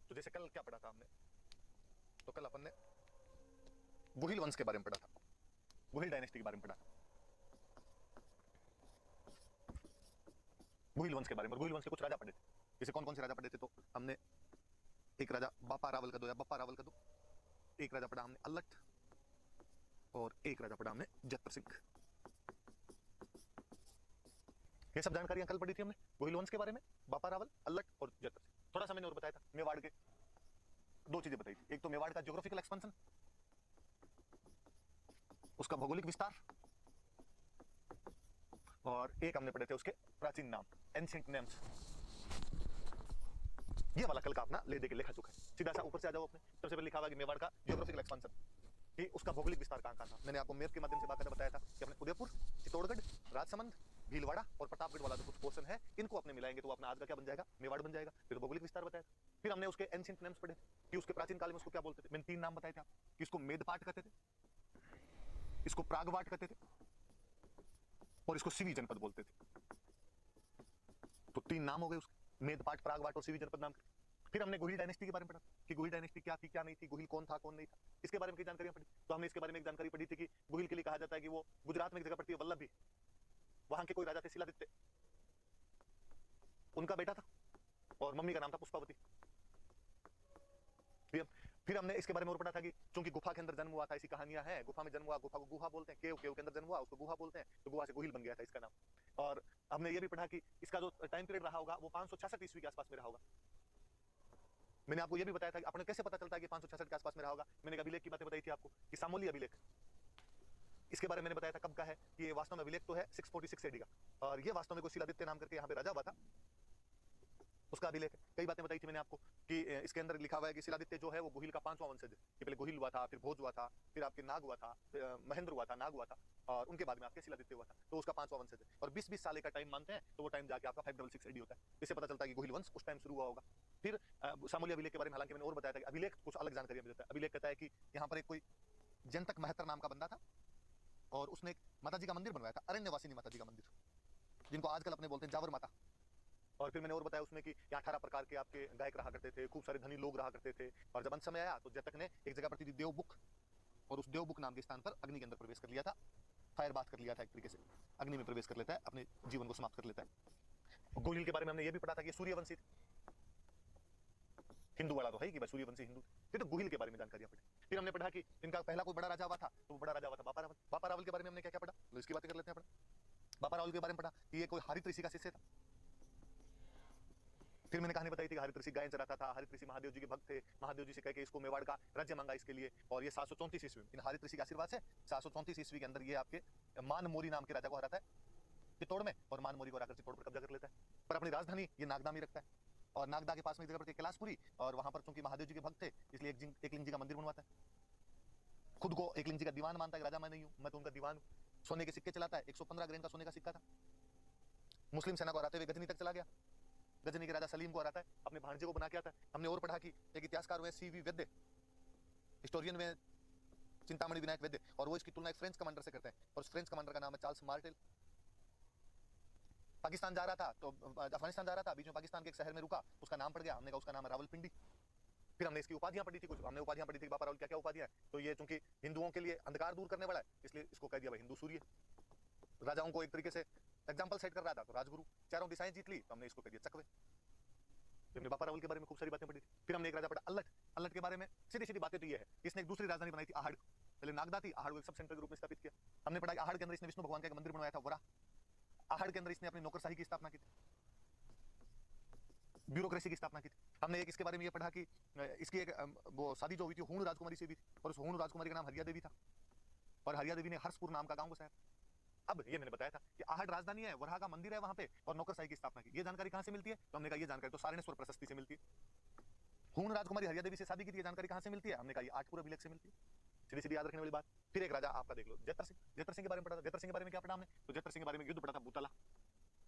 तो जैसे कल क्या पढ़ा था हमने, तो कल अपन ने गुहिल वंश के बारे में पढ़ा था, गुहिल डायनेस्टी के बारे में पढ़ा था, गुहिल वंश के बारे में। और गुहिल वंश के कुछ राजा पढ़े थे। जैसे कौन कौन से राजा पढ़े थे, तो हमने एक राजा बापा रावल का दो या बप्पा रावल का दो, एक राजा पढ़ा हमने अल्लट, और एक राजा पढ़ा हमने जत्र सिंह। ये सब जानकारियां कल पढ़ी थी हमने गुहिल वंश के बारे में, बापा रावल, अल्लट और जत्र सिंह। थोड़ा सा मैंने और बताया था मेवाड़ के दो चीजें बताई थी, एक तो मेवाड़ का ज्योग्राफिकल एक्सपेंशन, उसका भौगोलिक विस्तार, और एक हमने पढ़े थे उसके प्राचीन नाम, एंशिएंट नेम्स। ये वाला कल का अपना ले दे के लेखा चुका है। सीधा सा ऊपर से आ जाओ अपने, सबसे पहले लिखा हुआ कि मेवाड़ का ज्योग्राफिकल एक्सपेंशन, कि उसका भौगोलिक विस्तार कहां कहां था। मैंने आपको मैप के माध्यम से बाकायदा बताया था कि अपने उदयपुर, चित्तौड़गढ़, राजसमंद, भीलवाड़ा और प्रतापगढ़ वाला जो कुछ पोर्शन है, इनको अपने मिलाएंगे तो अपना आज का क्या बन जाएगा, मेवाड़ बन जाएगा। फिर भौगोलिक विस्तार बताया था। फिर हमने उसके एंशिएंट नेम्स पढ़े कि उसके प्राचीन काल में उसको क्या बोलते थे। मैंने 3 नाम बताए थे आपको, कि इसको मेदपाट कहते थे, इसको प्रागवाट कहते थे, और इसको सिवी जनपद बोलते थे। तो 3 नाम हो गए उसके, मेदपाट, प्रागवाट और सिवी जनपद नाम के। फिर हमने गुहिल डायनेस्टी के बारे में पढ़ा कि गुहिल डायनेस्टी क्या थी क्या नहीं थी, गुहिल कौन था कौन नहीं था, इसके बारे में की जानकारियां पढ़ी। तो हमने इसके बारे में एक जानकारी पढ़ी थी कि गुहिल के लिए कहा जाता है कि वो गुजरात में एक जगह पड़ती है वल्लभी, वहां के कोई राजा थे शिलादित्य, उनका बेटा था, और मम्मी का नाम था पुष्पावती। फिर हमने इसके बारे में और पढ़ा था कि चूंकि गुफा के अंदर जन्म हुआ था, ऐसी कहानियां हैं, गुफा में जन्म हुआ, गुफा को गुहा बोलते हैं, केव केव के अंदर जन्म हुआ, उसको गुहा बोलते हैं, तो गुहा से गुहिल बन गया था इसका नाम। और हमने ये भी पढ़ा कि इसका जो टाइम पीरियड रहा होगा वो 566 ईस्वी के आसपास में रहा होगा। मैंने आपको यह भी बताया था कि आपने कैसे पता चलता है कि 566 के आसपास में रहा होगा। मैंने एक अभिलेख की बातें बताई थी आपको कि सामोली अभिलेख, इसके बारे में मैंने बताया था कब का है, कि ये वास्तव में अभिलेख तो है 646 एडी का, और ये वास्तव में कोई शिलादित्य नाम करके यहाँ पे राजा हुआ था, उसका अभिलेख है। कई बातें बताई थी मैंने आपको कि इसके अंदर लिखा हुआ है कि शिलादित्य जो है वो गुहिल का 5वां वंशज है, कि पहले गुहिल हुआ था, फिर भोज हुआ था, फिर आपके नाग हुआ था, महेंद्र हुआ था, नाग हुआ था, और उनके बाद में आपके शिलादित्य हुआ था, तो उसका 5वां वंशज है। और 20-20 साल का टाइम मानते हैं, तो वो टाइम जाके आपका 566 एडी होता है। इससे पता चलता है कि गुहिल वंश उस टाइम शुरू हुआ होगा। फिर सामूली अभिलेख के बारे में हालांकि मैंने और बताया था कि अभिलेख कुछ अलग जानकारी देता है। अभिलेख कहता है कि यहाँ पर एक कोई जंतक महतर नाम का बंदा था, और उसने एक माता जी का मंदिर बनवाया था, अरण्यवासिनी माता जी का मंदिर, जिनको आजकल अपने बोलते हैं जावर माता। और फिर मैंने और बताया उसमें कि यहाँ 18 प्रकार के आपके गायक रहा करते थे, खूब सारे धनी लोग रहा करते थे। और जब अंत समय आया तो जतक ने एक जगह पर थी देवबुक, और उस देवबुक नाम के स्थान पर अग्नि के अंदर प्रवेश कर लिया था, फायर बाथ कर लिया था, एक तरीके से अग्नि में प्रवेश कर लेता है, अपने जीवन को समाप्त कर लेता है। गोहिल के बारे में हमने ये भी पढ़ा था कि सूर्यवंशी हिंदू वाला तो है कि सूर्यवंशी हिंदू। फिर तो गुहिल के बारे में जानकारियां पढ़ी। फिर हमने पढ़ा कि इनका पहला कोई बड़ा राजा हुआ था, तो वो बड़ा राजा हुआ था बापा रावल। बापा रावल के बारे में हमने क्या क्या पढ़ा, तो इसकी बातें कर लेते हैं। बापा रावल के बारे में पढ़ा कि ये कोई हरित ऋषि का शिष्य था। फिर मैंने कहानी बताई थी कि हरित ऋषि गाय चराता था, हरित ऋषि महादेव जी के भक्त थे, महादेव जी से कह के इसको मेवाड़ का राज्य मांगा इसके लिए, और ये 734 ईस्वी में इन हरित ऋषि के आशीर्वाद से 734 ईस्वी के अंदर ये आपके मान मोरी नाम के राजा को हराता है चित्तौड़ में, और मान मोरी को हराकर चित्तौड़ पर कब्जा कर लेता है। पर अपनी राजधानी ये नागदा में रखता है, और नागदा के पास में एक जगह पर कैलाशपुरी, और वहां पर चूंकि महादेव जी के भक्त थे इसलिए एकलिंग जी का मंदिर बनवाता है। खुद को एकलिंग जी का दीवान मानता है, राजा मैं नहीं हूं, मैं तो उनका दीवान हूं। सोने के सिक्के चलाता है, 115 ग्रेन का सोने का सिक्का था। मुस्लिम सेना को हराते हुए गजनी तक चला गया, गजनी के राजा सलीम को हराता है, अपने भांजे को बना के आता है। हमने और पढ़ा कि एक इतिहासकार हुए सीवी वैद्य, हिस्टोरियन में चिंतामणि विनायक वैद्य, और वो इसकी तुलना एक फ्रेंच कमांडर से करते हैं, और उस फ्रेंच कमांडर का नाम है चार्ल्स मार्टेल। पाकिस्तान जा रहा था, तो अफगानिस्तान जा रहा था, बीच में पाकिस्तान के एक शहर में रुका, उसका नाम पड़ गया, हमने कहा उसका नाम है रावलपिंडी। फिर हमने इसकी उपाधियां पढ़ी थी, कुछ हमने उपाधियां पढ़ी थी बापा रावल क्या क्या उपाधियां हैं। तो ये चूंकि हिंदुओं के लिए अंधकार दूर करने वाला है, इसलिए इसको कह दिया भाई हिंदू सूर्य। राजाओं को एक तरीके से एग्जाम्पल सेट कर रहा था, तो राजगुरु। चारों दिशाएं जीत ली, तो हमने इसको कह दिया चकवे। हमने बापा रावल के बारे में खूब सारी बातें पढ़ी थी। फिर हमने एक राजा पढ़ा अल्लट। अल्लट के बारे में सीधी सीधी बातें तो ये है, इसने एक दूसरी राजधानी बनाई थी आहड़। पहले नागदा थी, आहड़ को एक सब सेंटर के रूप में स्थापित किया। हमने पढ़ा आहड़ के अंदर इसने विष्णु भगवान का एक मंदिर बनवाया था वरा। आहड़ के अंदर इसने अपनी नौकरशाही की स्थापना की थी, ब्यूरोक्रेसी की स्थापना की थी। हमने एक इसके बारे में ये पढ़ा कि इसकी एक वो शादी जो हुई थी हूण राजकुमारी से भी थी, और उस हूण राजकुमारी का नाम हरिया देवी था, और हरिया देवी ने हर्षपुर नाम का गांव बसाया। अब ये मैंने बताया था कि आहड़ राजधानी है, वरहा का मंदिर है वहां पे, और नौकरशाही की स्थापना की। ये जानकारी कहां से मिलती है, तो हमने कहा ये जानकारी तो सारणेश्वर प्रशस्ति से मिलती है। हूण राजकुमारी हरिया देवी से शादी की थी, जानकारी कहां से मिलती है, हमने कहा ये आठपुर अभिलेख से मिलती है। सीधी सीधी याद रखने वाली बात। फिर एक राजा आपका देख लो जत्र सिंह। जत्र सिंह के बारे में पढ़ा था। जत्र सिंह के बारे में क्या पढ़ा हमने, तो जत्र सिंह के बारे में युद्ध पढ़ा था बुतला।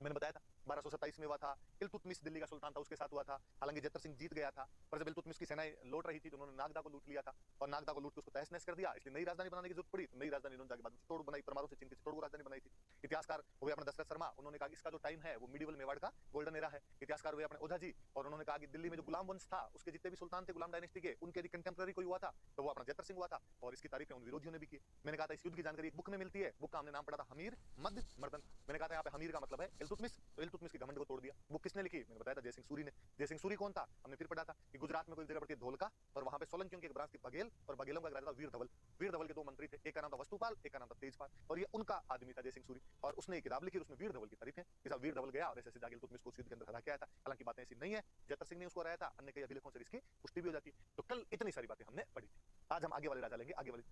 मैंने बताया था 1227 में हुआ था। इल्तुतमिश दिल्ली का सुल्तान था, उसके साथ हुआ था। हालांकि जतर सिंह जीत गया था, पर जब इल्तुतमिश की सेनाएं लौट रही थी तो उन्होंने नागदा को लूट लिया था, और नागदा को लूट के उसको तहस नहस कर दिया। इसलिए नई राजधानी बनाने की जरूरत पड़ी। तो नई राजधानी उन्होंने जाके बाद में चित्तौड़ बनाई, परमाणु से छीन के चित्तौड़ को राजधानी बनाई थी। इतिहासकार हुए अपना दशरथ शर्मा, उन्होंने कहा कि इसका जो टाइम है वो मिडिवल मेवाड़ का गोल्डन एरा है। इतिहासकार हुए अपने ओझा जी, और उन्होंने कहा कि दिल्ली में जो गुलाम वंश था उसके जितने भी सुल्तान थे गुलाम डायनेस्टी के, उनके यदि कंटेम्पररी कोई हुआ था तो वो अपना जतर सिंह हुआ था, और इसकी तारीफें उन विरोधियों ने भी की। मैंने कहा था इस युद्ध की जानकारी एक बुक में मिलती है, बुक का हमने नाम पढ़ा था हमीर मद मर्दन। मैंने कहा था यहाँ पे हमीर का मतलब है इल्तुतमिश, तो इल्तुतमिश के घमंड को तोड़ दिया। बुक किसने लिखी? मैंने बताया था जयसिंह सूरी ने। जयसिंह सूरी कौन था? हमने फिर पढ़ा था कि गुजरात में कोई जगह पड़ती है धोलका, और वहां पे सोलंकियों की एक ब्रांच थी बघेल, और बघेलों का राजा था वीर धवल। वीर धवल के दो मंत्री थे, एक का नाम था वस्तुपाल, एक का नाम था तेजपाल, और ये उनका आदमी था जयसिंह सूरी। और उसने एक किताब लिखी, उसमें वीर धवल की तारीफ है कि वीर धवल गया और ऐसे जाके इल्तुतमिश को उस युद्ध के अंदर हरा के आया था। हालांकि बातें ऐसी नहीं है, जतर सिंह ने उसको हराया था, अन्य कई अभिलेखों से इसकी पुष्टि भी हो जाती है। तो कल इतनी सारी बातें हमने पढ़ी थी। आज हम आगे वाले राजा लेंगे, आगे वाले,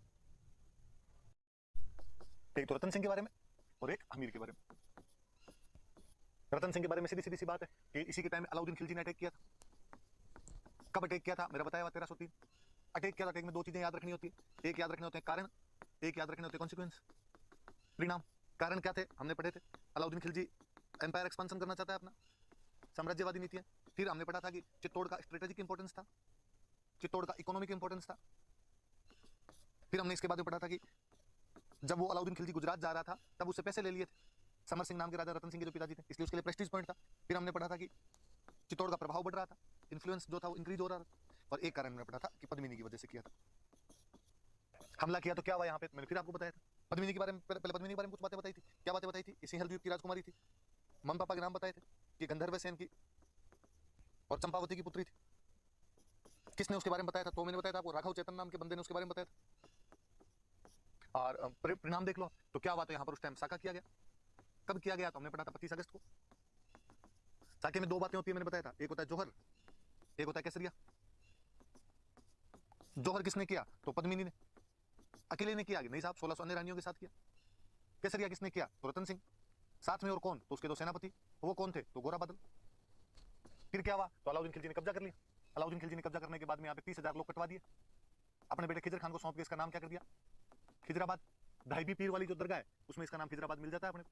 एक तो रतन सिंह के बारे में और एक हमीर के बारे में। रतन सिंह के बारे में सीधी सीधी सी बात है कि इसी के टाइम में अलाउद्दीन खिलजी ने अटैक किया था। कब अटैक किया था? मेरा बताया हुआ 1303 अटैक किया था। अटैक में दो चीजें याद रखनी होती है, एक याद रखने होते हैं कारण, एक याद रखने होते हैं कॉन्सिक्वेंस, परिणाम। कारण क्या थे? हमने पढ़े थे, अलाउद्दीन खिलजी एम्पायर एक्सपेंशन करना चाहता है, अपना साम्राज्यवादी नीति है। फिर हमने पढ़ा था कि चित्तौड़ का स्ट्रेटेजिक इंपॉर्टेंस था, चित्तौड़ का इकोनॉमिक इंपॉर्टेंस था। फिर हमने इसके बाद में पढ़ा था कि जब वो अलाउद्दीन खिलजी गुजरात जा रहा था तब उससे पैसे ले लिए थे समर सिंह नाम के राजा, रतन सिंह के जो पिताजी थे, इसलिए उसके लिए प्रेस्टीज पॉइंट था। फिर हमने पढ़ा था कि चित्तौड़ का प्रभाव बढ़ रहा था, इन्फ्लुएंस जो था वो इंक्रीज हो रहा था, और एक कारण मैंने पढ़ा था कि पद्मिनी की वजह से किया था हमला किया। तो क्या हुआ यहाँ पे? मैंने फिर आपको बताया था पद्मिनी के बारे में, पहले पद्मिनी के बारे में कुछ बातें बताई थी। क्या बातें बताई थी? सिंहल द्वीप की राजकुमारी थी, मम्मी पापा के नाम बताए थे कि गंधर्व सेन की और चंपावती की पुत्री थी। किसने उसके बारे में बताया था? तो मैंने बताया था आपको, राघव चेतन नाम के बंदे ने उसके बारे में बताया था। और परिणाम देख लो तो क्या हुआ, तो यहाँ पर उस टाइम साका किया गया। कब किया गया? तो हमने पढ़ा था 25 अगस्त को। साके में दो बातें होती है, मैंने बताया था, एक होता है जोहर, एक होता है केसरिया। जोहर किसने किया? तो पद्मिनी ने, अकेले ने किया? नहीं साहब, 1600 अन्य रानियों के साथ किया। केसरिया किसने किया? तो रतन सिंह। साथ में और कौन? तो उसके दो सेनापति, वो कौन थे? तो गोरा बादल। फिर क्या हुआ? तो अलाउद्दीन खिलजी ने कब्जा कर लिया। अलाउद्दीन खिलजी ने कब्जा करने के बाद में यहाँ पे 30,000 लोग कटवा दिए, अपने बेटे खिजर खान को सौंप के इसका नाम क्या कर दिया? खिजराबाद। धाईबी पीर वाली जो दरगाह है उसमें इसका नाम खिजराबाद मिल जाता है अपने को,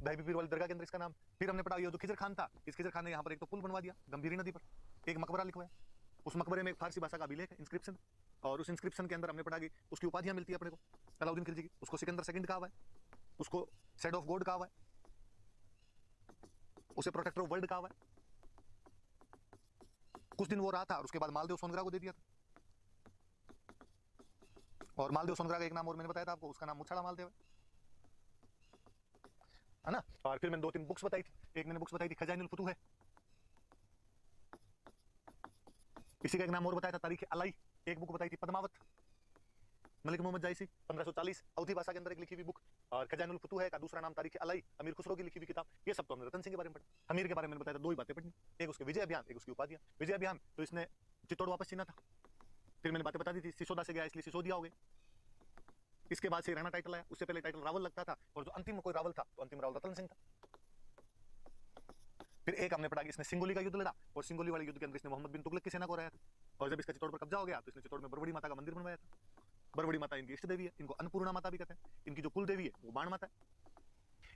धाईबी पीर वाली दरगाह के अंदर इसका नाम। फिर हमने पढ़ा ये जो खिजर खान था, इस खिजर खान ने यहाँ पर एक तो पुल बनवा दिया गंभीरी नदी पर, एक मकबरा लिखवाया, उस मकबरे में एक फारसी भाषा का अभिलेख है, इंस्क्रिप्शन, और उस इंस्क्रिप्शन के अंदर हमने पढ़ा कि उसकी उपाधियां मिलती है अपने को अलाउद्दीन खिलजी की। उसको सिकंदर सेकंड कहा हुआ है, उसको सेड ऑफ गॉड कहा हुआ है, उसे प्रोटेक्टर ऑफ वर्ल्ड कहा हुआ है। कुछ दिन वो रहा था और उसके बाद मालदेव सोनग्रा को दे दिया था। और मालदेव सोनग्रा का एक नाम और मैंने बताया था आपको, उसका नाम मुछाड़ा मालदेव है ना। और फिर मैंने दो तीन बुक्स बताई थी, एक मैंने बुक्स बताई थी खजाइनुल फुतूह है, इसी का एक नाम और बताया था तारीख अलाई, एक बुक बताई थी पद्मावत, मलिक मोहम्मद जायसी 1540 अवधी भाषा के अंदर एक लिखी हुई बुक, और खजाइनुल फुतूह है का दूसरा नाम तारीख अलाई, अमीर खुसरो की लिखी हुई किताब। ये सब तो हमने रतन सिंह के बारे में पढ़ा। हमीर के बारे में बताया था, दो ही बातें पढ़नी, एक उसके विजय अभियान, एक उसकी उपाधियां। विजय अभियान तो इसने चित्तौड़ वापस छीना था, फिर मैंने बातें बता दी थी, सिसोदा से गया इसलिए सिसोदिया हो गए। इसके बाद से राणा टाइटल आया, उससे पहले टाइटल रावल लगता था, और जो अंतिम कोई रावल था तो अंतिम रावल रतन सिंह था। फिर एक हमने पढ़ा कि इसने सिंगोली का युद्ध लड़ा, और सिंगोली वाले युद्ध के अंदर इसने मोहम्मद बिन तुगलक की सेना को हराया था। और जब इसका चित्तौड़ पर कब्जा हो गया तो इसने चित्तौड़ में बरबड़ी माता का मंदिर बनवाया था। बरबड़ी माता इनकी इष्ट देवी है, इनको अन्नपूर्णा माता भी कहते हैं, इनकी जो कुल देवी है वो बाण माता है।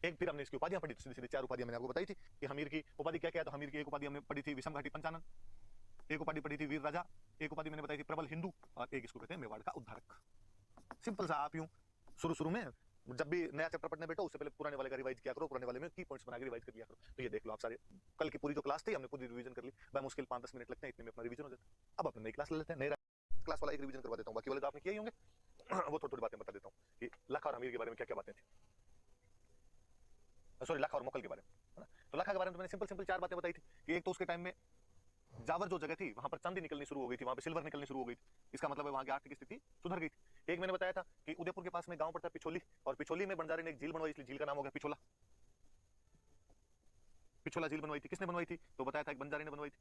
एक फिर हमने इसकी उपाधियां पढ़ी, सीधी सीधी चार उपाधियां मैंने आपको बताई थी कि हमीर की उपाधि क्या क्या है। तो हमीर की एक उपाधि हमने पढ़ी थी विषम घाटी पंचानन, एक उपाधि पढ़ी थी वीर राजा, एक उपाधि मैंने बताई थी प्रबल हिंदू, और एक इसको कहते हैं मेवाड़ का उद्धारक। सिंपल सा। आप यूं शुरू में जब भी नया चैप्टर पढ़ने बैठो उससे पहले पुराने वाले का रिवाइज किया करो, पुराने वाले में की पॉइंट्स बना के रिवाइज कर लिया करो। तो ये देख लो आप सारे, कल की पूरी जो क्लास थी हमने पूरी रिवीजन कर ली, मुश्किल 5-10 मिनट लगते हैं, इतने में अपना रिवीजन हो जाता है। अब अपने नई क्लास ले लेते हैं, नई क्लास वाला एक रिवीजन करवा देता हूँ, बाकी वाले तो आपने किए ही होंगे। वो थोड़ी थोड़ी बातें बता देता हूँ कि लखा और हमीर के बारे में क्या क्या बातें थी, सॉरी लखा और मोकल के बारे में, है ना। तो लखा के बारे में तो मैंने सिंपल सिंपल चार बातें बताई थी कि एक तो उसके टाइम में जावर जो जगह थी वहां पर चांदी निकलनी शुरू हो गई थी, वहां पे सिल्वर निकलनी शुरू हो गई थी, इसका मतलब है वहां की आर्थिक स्थिति सुधर गई थी। एक मैंने बताया था कि उदयपुर के पास में गांव पड़ता है पिछोली, और पिछोली में बंजारे ने एक झील बनवाई, इसलिए झील का नाम हो गया पिछोला। पिछोला झील बनवाई थी, किसने बनवाई थी? तो बताया था एक बंजारे ने बनवाई थी।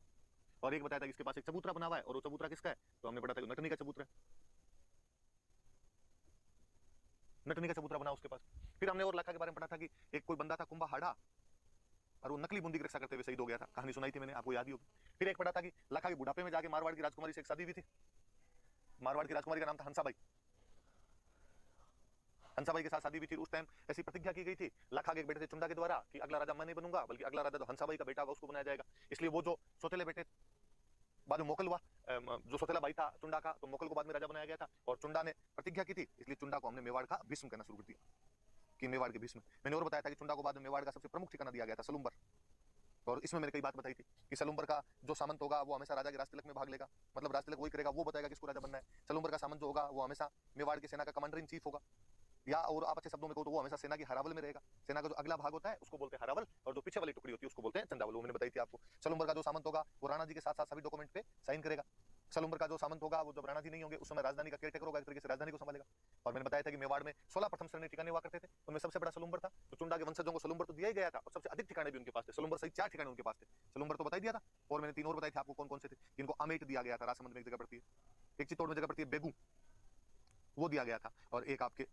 और एक बताया था कि इसके पास एक चबूतरा बना हुआ है, और वो चबूतरा किसका है? तो हमने पढ़ा था नटनी का चबूतरा, नटनी का चबूतरा बना उसके पास। फिर हमने और लखा के बारे में पढ़ा था कि एक कोई बंदा था कुंभा हाड़ा, और वो नकली बूंदी की रक्षा करते हुए शहीद हो गया था, कहानी सुनाई थी मैंने, आपको याद ही होगी। फिर एक पढ़ा था कि लखा के बुढ़ापे में जाके मारवाड़ की राजकुमारी से एक शादी हुई थी, मारवाड़ की राजकुमारी का नाम था हंसाबाई। हंसाबाई के साथ शादी हुई थी, उस टाइम ऐसी प्रतिज्ञा की गई थी लाखा के बेटे थे चुंडा के द्वारा कि अगला राजा मैं नहीं बनूंगा, बल्कि अगला राजा जो हंसाबाई का बेटा होगा उसको बनाया जाएगा। इसलिए वो जो सौतेले बेटे बाद में मोकल हुआ, जो सौतेला भाई था चुंडा का, तो मोकल को बाद में राजा बनाया गया था और चुंडा ने प्रतिज्ञा की थी, इसलिए चुंडा को हमने मेवाड़ का भीष्म कहना शुरू कर दिया कि मेवाड़ के भीष्म। मैंने और बताया था कि चुंडा को बाद में मेवाड़ का सबसे प्रमुख ठिकाना दिया गया था सलुंबर, और इसमें मैंने कई बात बताई थी कि सलुंबर का जो सामंत होगा वो हमेशा राजा के राजतिलक में भाग लेगा, मतलब राजतिलक वही करेगा, वो बताएगा किसको राजा बनना है। सलुंबर का सामंत जो होगा वो हमेशा मेवाड़ की सेना का कमांडर इन चीफ होगा, या और आप अच्छे शब्दों में कहो तो वो हमेशा सेना की हरावल में रहेगा। सेना का जो अगला भाग होता है उसको बोलते हैं हरावल, और जो पीछे वाली टुकड़ी होती है उसको बोलते हैं चंदावल, वो मैंने बताई थी आपको। सलुंबर का जो सामंत होगा वो राणा जी के साथ साथ सभी डॉक्यूमेंट पे साइन करेगा। सलुंबर का जो सामंत होगा वो जब राणा जी नहीं होंगे उस समय राजधानी का केयरटेकर होगा, एक तरीके से राजधानी को संभालेगा। और मैंने बताया था कि मेवाड़ में 16 प्रथम श्रेणी ठिकाने हुआ करते थे, उनमें सबसे बड़ा सलुंबर था। तो चुंडा के वंशजों को सलुंबर तो दिया ही गया था और सबसे अधिक ठिकाने भी उनके पास थे। सलुंबर सहित 4 ठिकाने उनके पास थे। सलुंबर तो बता दिया था, और मैंने 3 और बताए थे आपको कौन कौन से थे, जिनको अमेट दिया गया था, राजसमंद में एक जगह पड़ती है, एक चित्तौड़ में जगह पड़ती है बेगू, वो दिया गया था, और एक आपके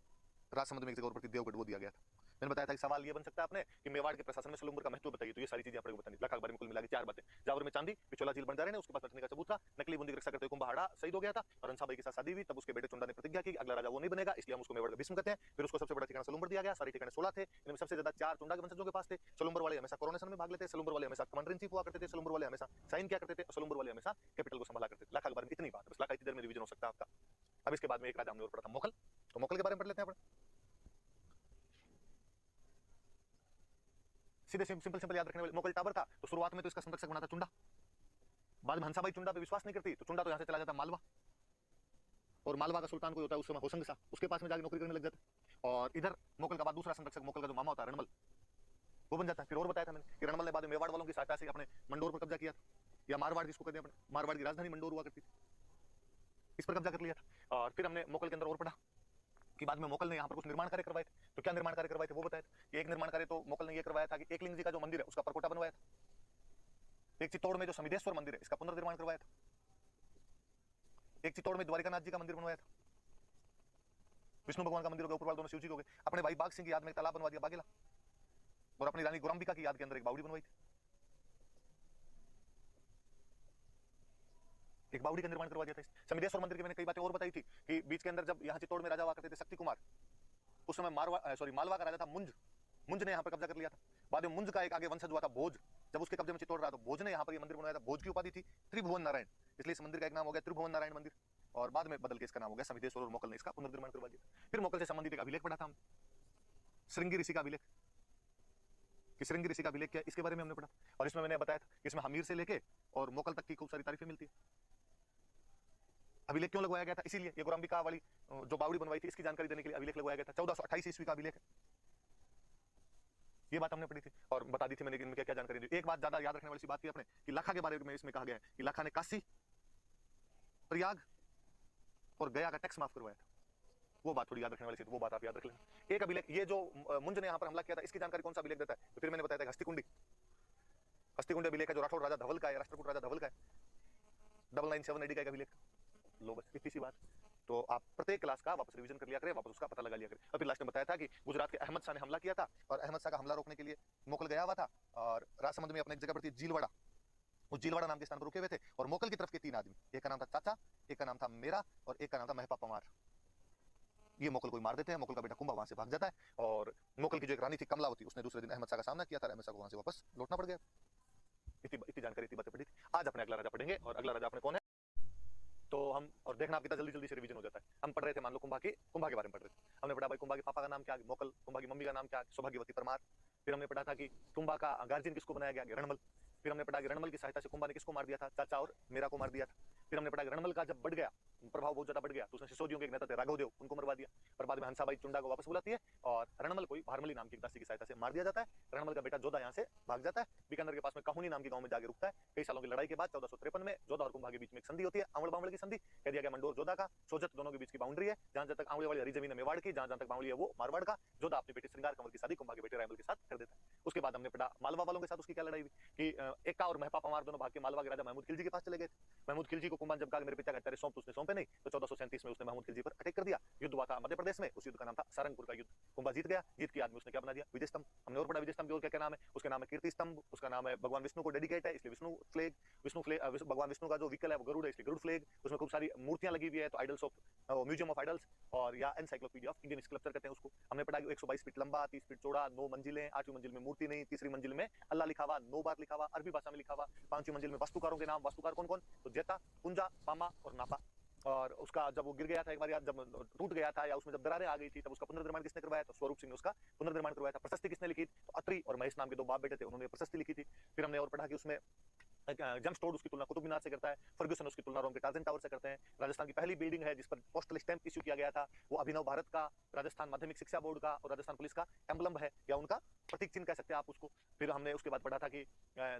राजसमंद में एक जगह और पड़ती है देवगढ़, वो दिया गया था। मैंने बताया था कि सवाल ये बन सकता है आपने कि मेवाड़ के प्रशासन में सलुंबर का महत्व बताइए, तो ये सारी चीजें आपको बतानी। लाखा के बारे में कुल मिला के 4 बातें। जावर में चांदी, पिछोला झील बंजारे ने उसके पास बैठने का सबूत था, नकली बूंदी की रक्षा करते हुए कुंभहाड़ा शहीद हो गया था, और हंसाबाई के साथ शादी हुई, तब उसके बेटे चुंडा ने प्रतिज्ञा की अगला राजा वो नहीं बनेगा, इसलिए हम उसको मेवाड़ का भीष्म कहते हैं। फिर उसको सबसे बड़ा ठिकाना सलुंबर दिया गया, सारे ठिकाने 16 थे, इनमें सबसे ज्यादा 4 चुंडा के वंशजों के पास थे। सलुंबर वाले हमेशा कोरोनेशन में भाग लेते, सलुंबर वाले हमेशा कमांडर इन चीफ हुआ करते थे, सलुंबर वाले हमेशा साइन किया करते थे, सलुंबर वाले हमेशा कैपिटल को संभाला करते थे। लाखा के बारे में इतनी बात, बस लाखा इतनी देर में रिवीजन हो सकता है आपका। अब इसके बाद में एक राजा हमने और पढ़ा था मोकल, तो मोकल के बारे में पढ़ लेते हैं अपन। सीधे सिंपल सिंपल याद रखने वाले। मोकल टावर था तो शुरुआत में तो इसका संरक्षक बना था चुंडा, बाद में हंसाबाई चुंडा पे विश्वास नहीं करती तो चुंडा तो यहाँ से चला जाता मालवा, और मालवा का सुल्तान कोई होता है उस समय होशंग शाह, उसके पास में जाके नौकरी करने लग जाता। और इधर मोकल का बाद दूसरा संरक्षक मोकल का जो मामा होता है रणमल, वो बन जाता है। फिर और बताया था मैंने कि रणमल ने बाद में मेवाड़ वालों की सहायता से अपने मंडोर पर कब्जा किया था, या मारवाड़ जिसको कहते हैं अपने, मारवाड़ की राजधानी मंडोर हुआ करती थी, इस पर कब्जा कर लिया था। और फिर हमने मोकल के अंदर और पढ़ा कि बाद में मोकल ने यहाँ पर कुछ निर्माण कार्य करवाए थे। तो क्या निर्माण कार्य करवाए थे वो बताया था कि एक निर्माण कार्य तो मोकल ने ये करवाया था कि एकलिंग जी का जो मंदिर है उसका परकोटा बनवाया था। एक चित्तौड़ में जो समिधेश्वर मंदिर है इसका पुनर्निर्माण करवाया था। एक चित्तौड़ में द्वारिकानाथ जी का मंदिर बनवाया था। विष्णु भगवान का मंदिर हो गया, ऊपर वाले दोनों शिव जी हो गए। अपने भाई बाघ सिंह की याद में एक तालाब बनवा दिया बागेला, और अपनी रानी गुरंबिका की याद के अंदर एक बावड़ी बनवाई थी। एक बावड़ी का निर्माण करवा दिया था। समिधेश्वर मंदिर की मैंने कई बातें और बताई थी कि बीच के अंदर जब यहाँ चित्तौड़ में राजा हुआ करते थे शक्ति कुमार, उस समय मालवा का राजा था मुंज, मुंज ने यहाँ पर कब्जा कर लिया था। बाद में मुंज का एक आगे वंशज हुआ था भोज, जब उसके कब्जे में चित्तौड़ रहा तो भोज ने यहाँ पर ये मंदिर बनवाया था। भोज की उपाधि थी त्रिभुवन नारायण, इसलिए इस मंदिर का एक नाम हो गया त्रिभुवन नारायण मंदिर, और बाद में बदल के इसका नाम हो गया समिधेश्वर, और मोकल ने इसका पुनर्निर्माण करवा दिया। फिर मोकल से संबंधित एक अभिलेख पढ़ा था हम, श्रृंगी ऋषि का अभिलेख, कि श्रृंगी ऋषि का अभिलेख क्या, इसके बारे में हमने पढ़ा। और इसमें मैंने बताया था कि इसमें हमीर से लेके और मोकल तक की खूब सारी तारीफें मिलती है। अभिलेख क्यों लगवाया गया था, इसीलिए ये गुरंबिका वाली जो बावड़ी बनवाई थी इसकी जानकारी देने के लिए अभिलेख लगवाया गया था। 1428 ईस्वी का अभिलेख है, ये बात हमने पढ़ी थी और बता दी थी मैंने कि इनमें क्या क्या जानकारी दी। एक बात ज्यादा याद रखने वाली सी बात थी अपने कि लाखा के बारे में इसमें कहा गया है कि लाखा ने काशी, प्रयाग और गया का टैक्स माफ करवाया था। वो बात थोड़ी याद रखने वाली थी, तो वो बात आप याद रख लेना। एक अभिलेख, ये जो मुंज ने यहाँ पर हमला किया था इसकी जानकारी कौन सा अभिलेख देता है, तो फिर मैंने बताया था हस्तिकुंडी, हस्तिकुंडी अभिलेख है जो राठौर राजा धवल का है, राष्ट्रकूट राजा धवल का है, 997 AD का एक अभिलेख। लो बस इतनी सी बात। तो आप प्रत्येक क्लास का वापस रिवीजन कर लिया करें, वापस उसका पता लगा लिया करें। और फिर लास्ट में बताया था कि गुजरात के अहमद शाह ने हमला किया था, और अहमद शाह का हमला रोकने के लिए मोकल गया हुआ था, और राजसमंद में अपने एक जगह पड़ती है जीलवाड़ा, उस जीलवाड़ा नाम के स्थान पर रुके हुए थे। और मोकल की तरफ के 3 आदमी, एक का नाम था चाचा, एक का नाम था मेरा, और एक का नाम था महपा पमार। ये मोकल को मार देते हैं, मोकल का बेटा कुंभा वहां से भाग जाता है, और मोकल की जो एक रानी थी कमलावती, उसने दूसरे दिन अहमद शाह का सामना किया था, अहमद शाह को वहां से वापस लौटना पड़ गया। इतनी जानकारी, इतनी बातें पढ़ी थी। आज अपने अगला राजा पढ़ेंगे, और अगला राजा अपने कौन है तो हम, और देखना आप कितना जल्दी जल्दी से रिवीजन हो जाता है। हम पढ़ रहे थे मान लो कुंभा के बारे में पढ़ रहे थे, हमने पढ़ा भाई कुंभा के पापा का नाम क्या है मोकल, कुंभा की मम्मी का नाम क्या है सौभाग्यवती परमार। फिर हमने पढ़ा था कि कुंभा का गार्जियन किसको बनाया गया, रणमल। फिर हमने पढ़ा कि रणमल की सहायता से कुंभा ने किसको मार दिया था, चाचा और मेरा को मार दिया था। फिर हमने पढ़ा कि रणमल का जब बढ़ गया, प्रभाव बहुत ज्यादा बढ़ गया, तो उसने सिसोदियों के एक नेता थे राघवदेव, उनको मरवा दिया। और बाद में हंसाबाई चुंडा को वापस बुलाती है, और रणमल को भारमली नाम की दासी की सहायता से मार दिया जाता है। रणमल का बेटा जोधा यहाँ से भाग जाता है, बीकानेर के पास में काहुनी नाम के गांव में जाके रुकता है। कई सालों की लड़ाई के बाद 1453 में जोधा और कुंभा के बीच में एक संधि होती है, आंवड़ बावड़ की संधि, कह दिया गया मंडोर जोधा का, सोजत दोनों के बीच की बाउंड्री है, जहां जहां तक आंवड़े वाली हरी जमीन है मेवाड़ की, जहां जहां तक बाउंड्री है वो मारवाड़ का। जोधा अपनी बेटी श्रृंगार कंवर की शादी कुंभा के बेटे रायमल के साथ कर देता है। उसके बाद हमने पढ़ा मालवा वालों के साथ उसकी क्या लड़ाई हुई कि एक्का और महपा पमार दोनों भाग के मालवा के राजा महमूद खिलजी के पास चले गए थे। महमूद खिलजी को कुंभा जब कहा मेरे पिता का हत्यारे सौंप, उसने सौंप पे नहीं, तो 1437 में उसने महमूद खिलजी पर अटैक कर दिया। युद्ध हुआ था मध्य प्रदेश में, उस युद्ध का नाम था सारंगपुर का युद्ध। कुंभा जीत गया, जीत के आदमी उसने क्या बना दिया, विजय स्तंभ। हमने और पढ़ा विजय स्तंभ क्या क्या नाम है, उसका नाम है कीर्ति स्तंभ, उसका नाम है भगवान विष्णु को डेडिकेट है इसलिए विष्णु फ्लैग। भगवान विष्णु का जो व्हीकल है वो गरुड़ है इसलिए गरुड़ फ्लैग। उसमें खूब सारी मूर्तियां लगी हुई है, तो idols of museum of idols, और या एनसाइक्लोपीडिया ऑफ इंडियन स्कल्पचर कहते हैं उसको। हमने पढ़ा 122 फीट लंबा, 30 फीट चौड़ा, 9 मंजिलें, 8वीं मंजिल में मूर्ति नहीं, तीसरी मंजिल में अल्लाह लिखा हुआ, 9 बार लिखा हुआ, अरबी भाषा में लिखा हुआ। 5वीं मंजिल में वास्तुकारों के नाम, वास्तुकार कौन कौन, तो जेता, पुंजा, पामा और नापा। और उसका जब वो गिर गया था एक बार, याद जब टूट गया था या उसमें जब दरारें आ गई थी, तब उसका पुनर्निर्माण किसने करवाया, तो स्वरूप सिंह ने उसका पुनर्निर्माण करवाया था। प्रशस्ति किसने लिखी, तो अत्रि और महेश नाम के 2 बाप बेटे थे, उन्होंने प्रशस्ति लिखी थी। फिर हमने और पढ़ा कि उसमें जेम्स टोड उसकी तुलना कुतुब मीनार से करता है, फर्ग्यूसन उसकी तुलना रोम के टार्जन टावर से करते हैं। राजस्थान की पहली बिल्डिंग है जिस पर पोस्टल स्टैंप इश्यू किया गया था, वो अभिनव भारत का, राजस्थान माध्यमिक शिक्षा बोर्ड का और राजस्थान पुलिस का एम्बलम है, या उनका प्रतीक चिन्ह कह सकते हैं आप उसको। फिर हमने उसके बाद पढ़ा था कि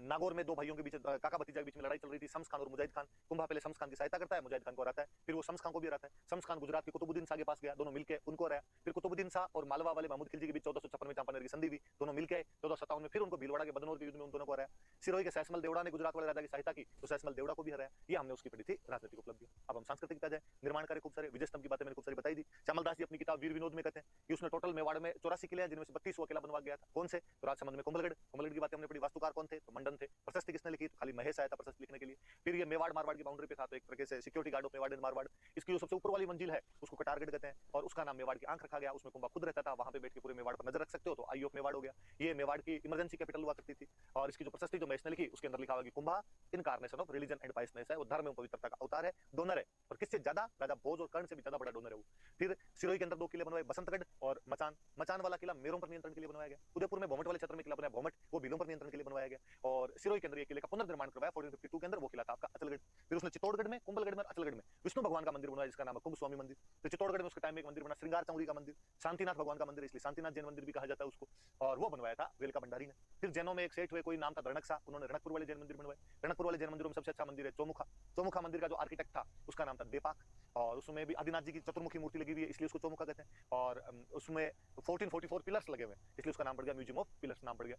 नागौर में 2 भाइयों के बीच, काका भतीजा के बीच में लड़ाई चल रही थी, शम्स खान और मुजाहिद खान। कुंभा पहले शम्स खान की सहायता करता है, मुजाहिद खान को हराता है, फिर वो शम्स खान को भी हराता है। शम्स खान गुजरात के कुतुबुद्दीन शाह के पास गया, दोनों मिलकर उनको हराया। फिर कुतुबुद्दीन शाह और मालवा वाले महमूद खिलजी के बीच 1456 में चांपानेर की संधि हुई, दोनों मिलकर 1457 में फिर उनको भीलवाड़ा के बदनौर के युद्ध में उन दोनों को हराया। सिरोही के सैसमल देवड़ा ने गुजरात वाले राजा की सहायता की, तो सैसमल देवड़ा को भी हराया। ये हमने उसकी पढ़ी थी राजनीतिक उपलब्धि। अब हम सांस्कृतिक पे जाए, निर्माण कार्य खूब सारे, विजय स्तंभ की बातें मैंने खूब सारी बताई दी। श्यामल दास जी अपनी किताब वीर विनोद में कहते हैं कि उसने टोटल मेवाड़ में 84 किले हैं, जिनमें से 32 वो अकेला बनवा गया था। कौन से, तो राजसमंद में कुंभलगढ़। कुंभलगढ़ की बातें हमने पढ़ी। वास्तुकार कौन थे, तो मंडन थे। प्रशस्ति किसने लिखी, तो खाली महेश आया था प्रशस्ति लिखने के लिए। फिर ये मेवाड़ मारवाड़ की बाउंड्री पे था, तो एक तरीके से security guard of Mewar and Marwar. इसकी जो सबसे ऊपर वाली मंजिल है उसको कटारगढ़ कहते हैं, और उसका नाम मेवाड़ की आंख रखा गया। उसमें कुंभा खुद रहता था, वहां पे बैठ के पूरे मेवाड़ पर नजर रख सकते हो, तो आई ऑफ मेवाड़ हो गया। ये मेवाड़ की इमरजेंसी कैपिटल हुआ करती थी। और इसकी जो प्रशस्ति जो महेश ने लिखी उसके अंदर लिखा हुआ कि Kumbha incarnation of religion and piousness है, वो धर्म एवं पवित्रता का अवतार है, डोनर है, और किससे ज्यादा, राजा भोज और कर्ण से भी ज्यादा बड़ा डोनर है वो। फिर सिरोही के अंदर 2 किले बनवाए, बसंतगढ़ और मचान। मचान वाला किला मेरों पर नियंत्रण के लिए बनवाया गया। उदयपुर में भोमट वाले क्षेत्र में किला बनाया भोमट, वो भीलों पर नियंत्रण के लिए बनवाया गया। और सिरोही के अंदर ये किले का पुनर्निर्माण करवाया 1452 के अंदर, वो किला था आपका अचलगढ़। फिर उसने चित्तौड़गढ़ में, कुंभलगढ़ में, अचलगढ़ में विष्णु भगवान का मंदिर बनवाया जिसका नाम है कुंभ स्वामी मंदिर। तो चित्तौड़गढ़ में उसके टाइम में एक मंदिर बना श्रृंगार चौरी का मंदिर, शांतिनाथ भगवान का मंदिर, इसलिए शांतिनाथ जैन मंदिर भी कहा जाता है उसको, और वो बनवाया था वेलका भंडारी ने। फिर जैनों में एक सेठ हुए, कोई नाम था रणक शाह, उन्होंने रणकपुर वाले जैन मंदिर बनवाए। रणकपुर वाले जैन मंदिरों में सबसे अच्छा मंदिर है चौमुखा। चौमुखा मंदिर का जो आर्किटेक्ट था उसका नाम था देपाक, और उसमें भी आदिनाथ जी की चतुर्मुखी मूर्ति लगी हुई है, इसलिए उसको चौमुखा कहते हैं। और उसमें 1444 पिलर्स लगे हुए हैं, इसलिए उसका नाम पड़ गया म्यूजियम ऑफ पिलर्स नाम पड़ गया।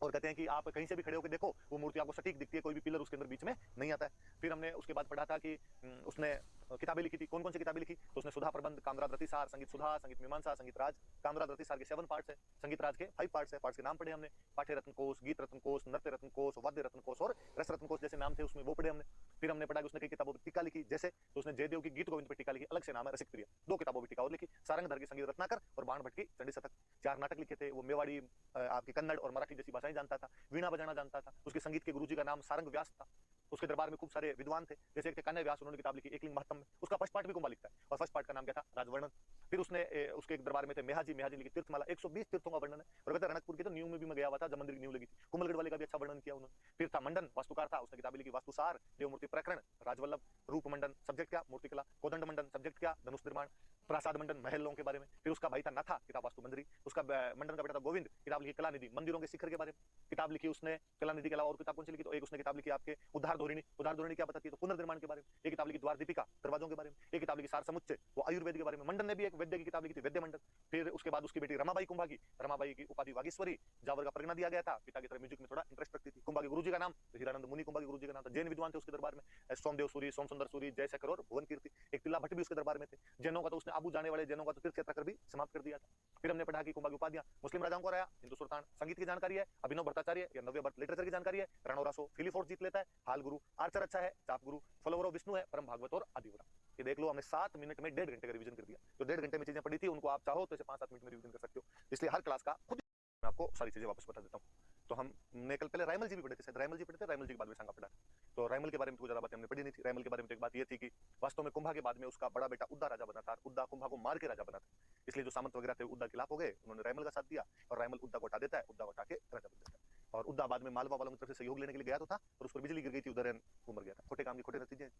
और कहते हैं कि आप कहीं से भी खड़े होकर देखो वो मूर्ति आपको सटीक दिखती है, कोई भी पिलर उसके अंदर बीच में नहीं आता है। फिर हमने उसके बाद पढ़ा था कि उसने किताबें लिखी थी। कौन कौन सी किताबें लिखी, तो उसने सुधा प्रबंध, कामराज रतिसार, संगीत सुधा, संगीत मीमांसा, संगीत राज। कामराज रतिसार के 7 पार्ट्स है, संगीत राज के 5 पार्ट्स है। पार्ट्स के नाम पढ़े हमने, पाठ्य रत्न कोश, गीत रत्न कोश, नृत्य रत्न कोश, वाद्य रत्न कोश और रस रत्न कोश जैसे नाम थे उसमें, वो पढ़े हमने। फिर हमने पढ़ा कि उसने कई किताबों पर टीका लिखी, जैसे तो उसने जयदेव की गीत गोविंद पर टीका लिखी, अलग से नाम है रसिक प्रिय। 2 किताबों पर टीका और लिखी, सारंगधर की संगीत रत्नाकर और बाण भट्ट की चंडी शतक। 4 नाटक लिखे थे। वो मेवाड़ी, आपकी कन्नड़ और मराठी जैसी भाषाएं जानता था, वीणा बजाना जानता था। उसके संगीत के गुरुजी का नाम सारंग व्यास था। उसके दरबार में खूब सारे विद्वान थे, जैसे एक थे कन्या व्यास, उन्होंने किताब लिखी एकलिंग महत्तम में, उसका फर्स्ट पार्ट भी कुंभा लिखता है, और फर्स्ट पार्ट का नाम क्या था, राजवर्णन। फिर उसने उसके एक दरबार में थे मेहाजी, मेहाजी लिखी तीर्थमाला, 120 तीर्थों का वर्णन है। और कहते रणकपुर की तो न्यू में भी मैं गया हुआ था जब मंदिर की न्यू लगी थी, कुंभलगढ़ वाले का भी अच्छा वर्णन किया उन्होंने। फिर था मंडन, वास्तुकार था, उसने किताबें लिखी वास्तुसार, देवमूर्ति प्रकरण, राजवल्लभ, रूप मंडन सब्जेक्ट क्या, मूर्तिकला, कोदंड मंडन सब्जेक्ट क्या, धनुष निर्माण, प्रासाद मंडन महलों के बारे में। फिर उसका भाई था नथा, किताब वास्तु मंजरी। उसका मंडन का बेटा था गोविंद, किताब लिखी कलानिधि, मंदिरों के शिखर के बारे में किताब लिखी उसने। कलानिधि के अलावा और किताब कौन सी लिखी, तो एक उसने किताब लिखी आपके उद्धार धोरिणी। उद्धार धोरिणी क्या बताती है, तो पुनर्निर्माण के बारे में। एक किताब लिखी द्वार दीपिका, दरवाजों के बारे में। एक किताब लिखी सार समुच्चय, वो आयुर्वेद के बारे में। मंडन ने भी एक वैद्य की किताब लिखी थी, वैद्य मंडन। फिर उसके बाद उसकी बेटी रमाबाई कुंभा की, रमाबाई की उपाधि वागीश्वरी, जावर का प्रगना दिया गया था। पिता की तरह म्यूजिक में थोड़ा इंटरेस्ट रखती थी। कुंभा के गुरुजी का नाम हीरानंद मुनि कुंभा के गुरुजी का नाम था। जैन विद्वान थे उसके दरबार में, सोमदेव सूरी, सोम सुंदर सूरी, जयशेखर और भुवन कीर्ति। एक तिल्ला भट्ट भी उसके दरबार में थे। जैनों का तो उसने आबू जाने वाले जैनों का तो तीर्थ यात्रा कर भी समाप्त कर दिया था। फिर हमने पढ़ा कि कुंभा की उपाधियां मुस्लिम राजाओं को रहा, हिंदू सुल्तान। संगीत की जानकारी है, अभिनव भट्टाचार्य या नव्य भट्ट। लिटरेचर की जानकारी है, रणोरासो फिलीफोर्ट जीत लेता है, हाल गुरु, आर्चर अच्छा है, चाप गुरु, फॉलोवर विष्णु है, परम भागवत और आदिवरा। ये देख लो, हमने 7 मिनट में 1.5 घंटे का रिवीजन कर दिया। तो 1.5 घंटे में चीजें पढ़ी थी, उनको आप चाहो तो इसे 5-7 मिनट में रिवीजन कर सकते हो। इसलिए हर क्लास का खुद मैं आपको सारी चीजें वापस बता देता हूँ। तो हमने कल पहले रायमल जी भी पढ़े थे, शायद रायमल जी पढ़े थे, रायमल जी के बाद में सांगा पढ़ा। तो रायमल के बारे में तो ज्यादा बातें हमने पढ़ी नहीं थी। रायमल के बारे में तो एक बात ये थी कि वास्तव में कुंभा के बाद में उसका बड़ा बेटा उद्दा राजा बना था। उद्दा कुंभा को मार के राजा बना था, इसलिए जो सामंत वगैरह थे उद्दा के खिलाफ हो गए, उन्होंने रायमल का साथ दिया, और रायमल उद्दा को हटा देता है, उद्दा को हटा के राजा बन जाता है। और उद्दा बाद में मालवा वालों की तरफ से सहयोग लेने के लिए गया तो था, और उस पर बिजली गिर गई थी, उधर वो मर गया था। खोटे काम की खोटे नतीजे।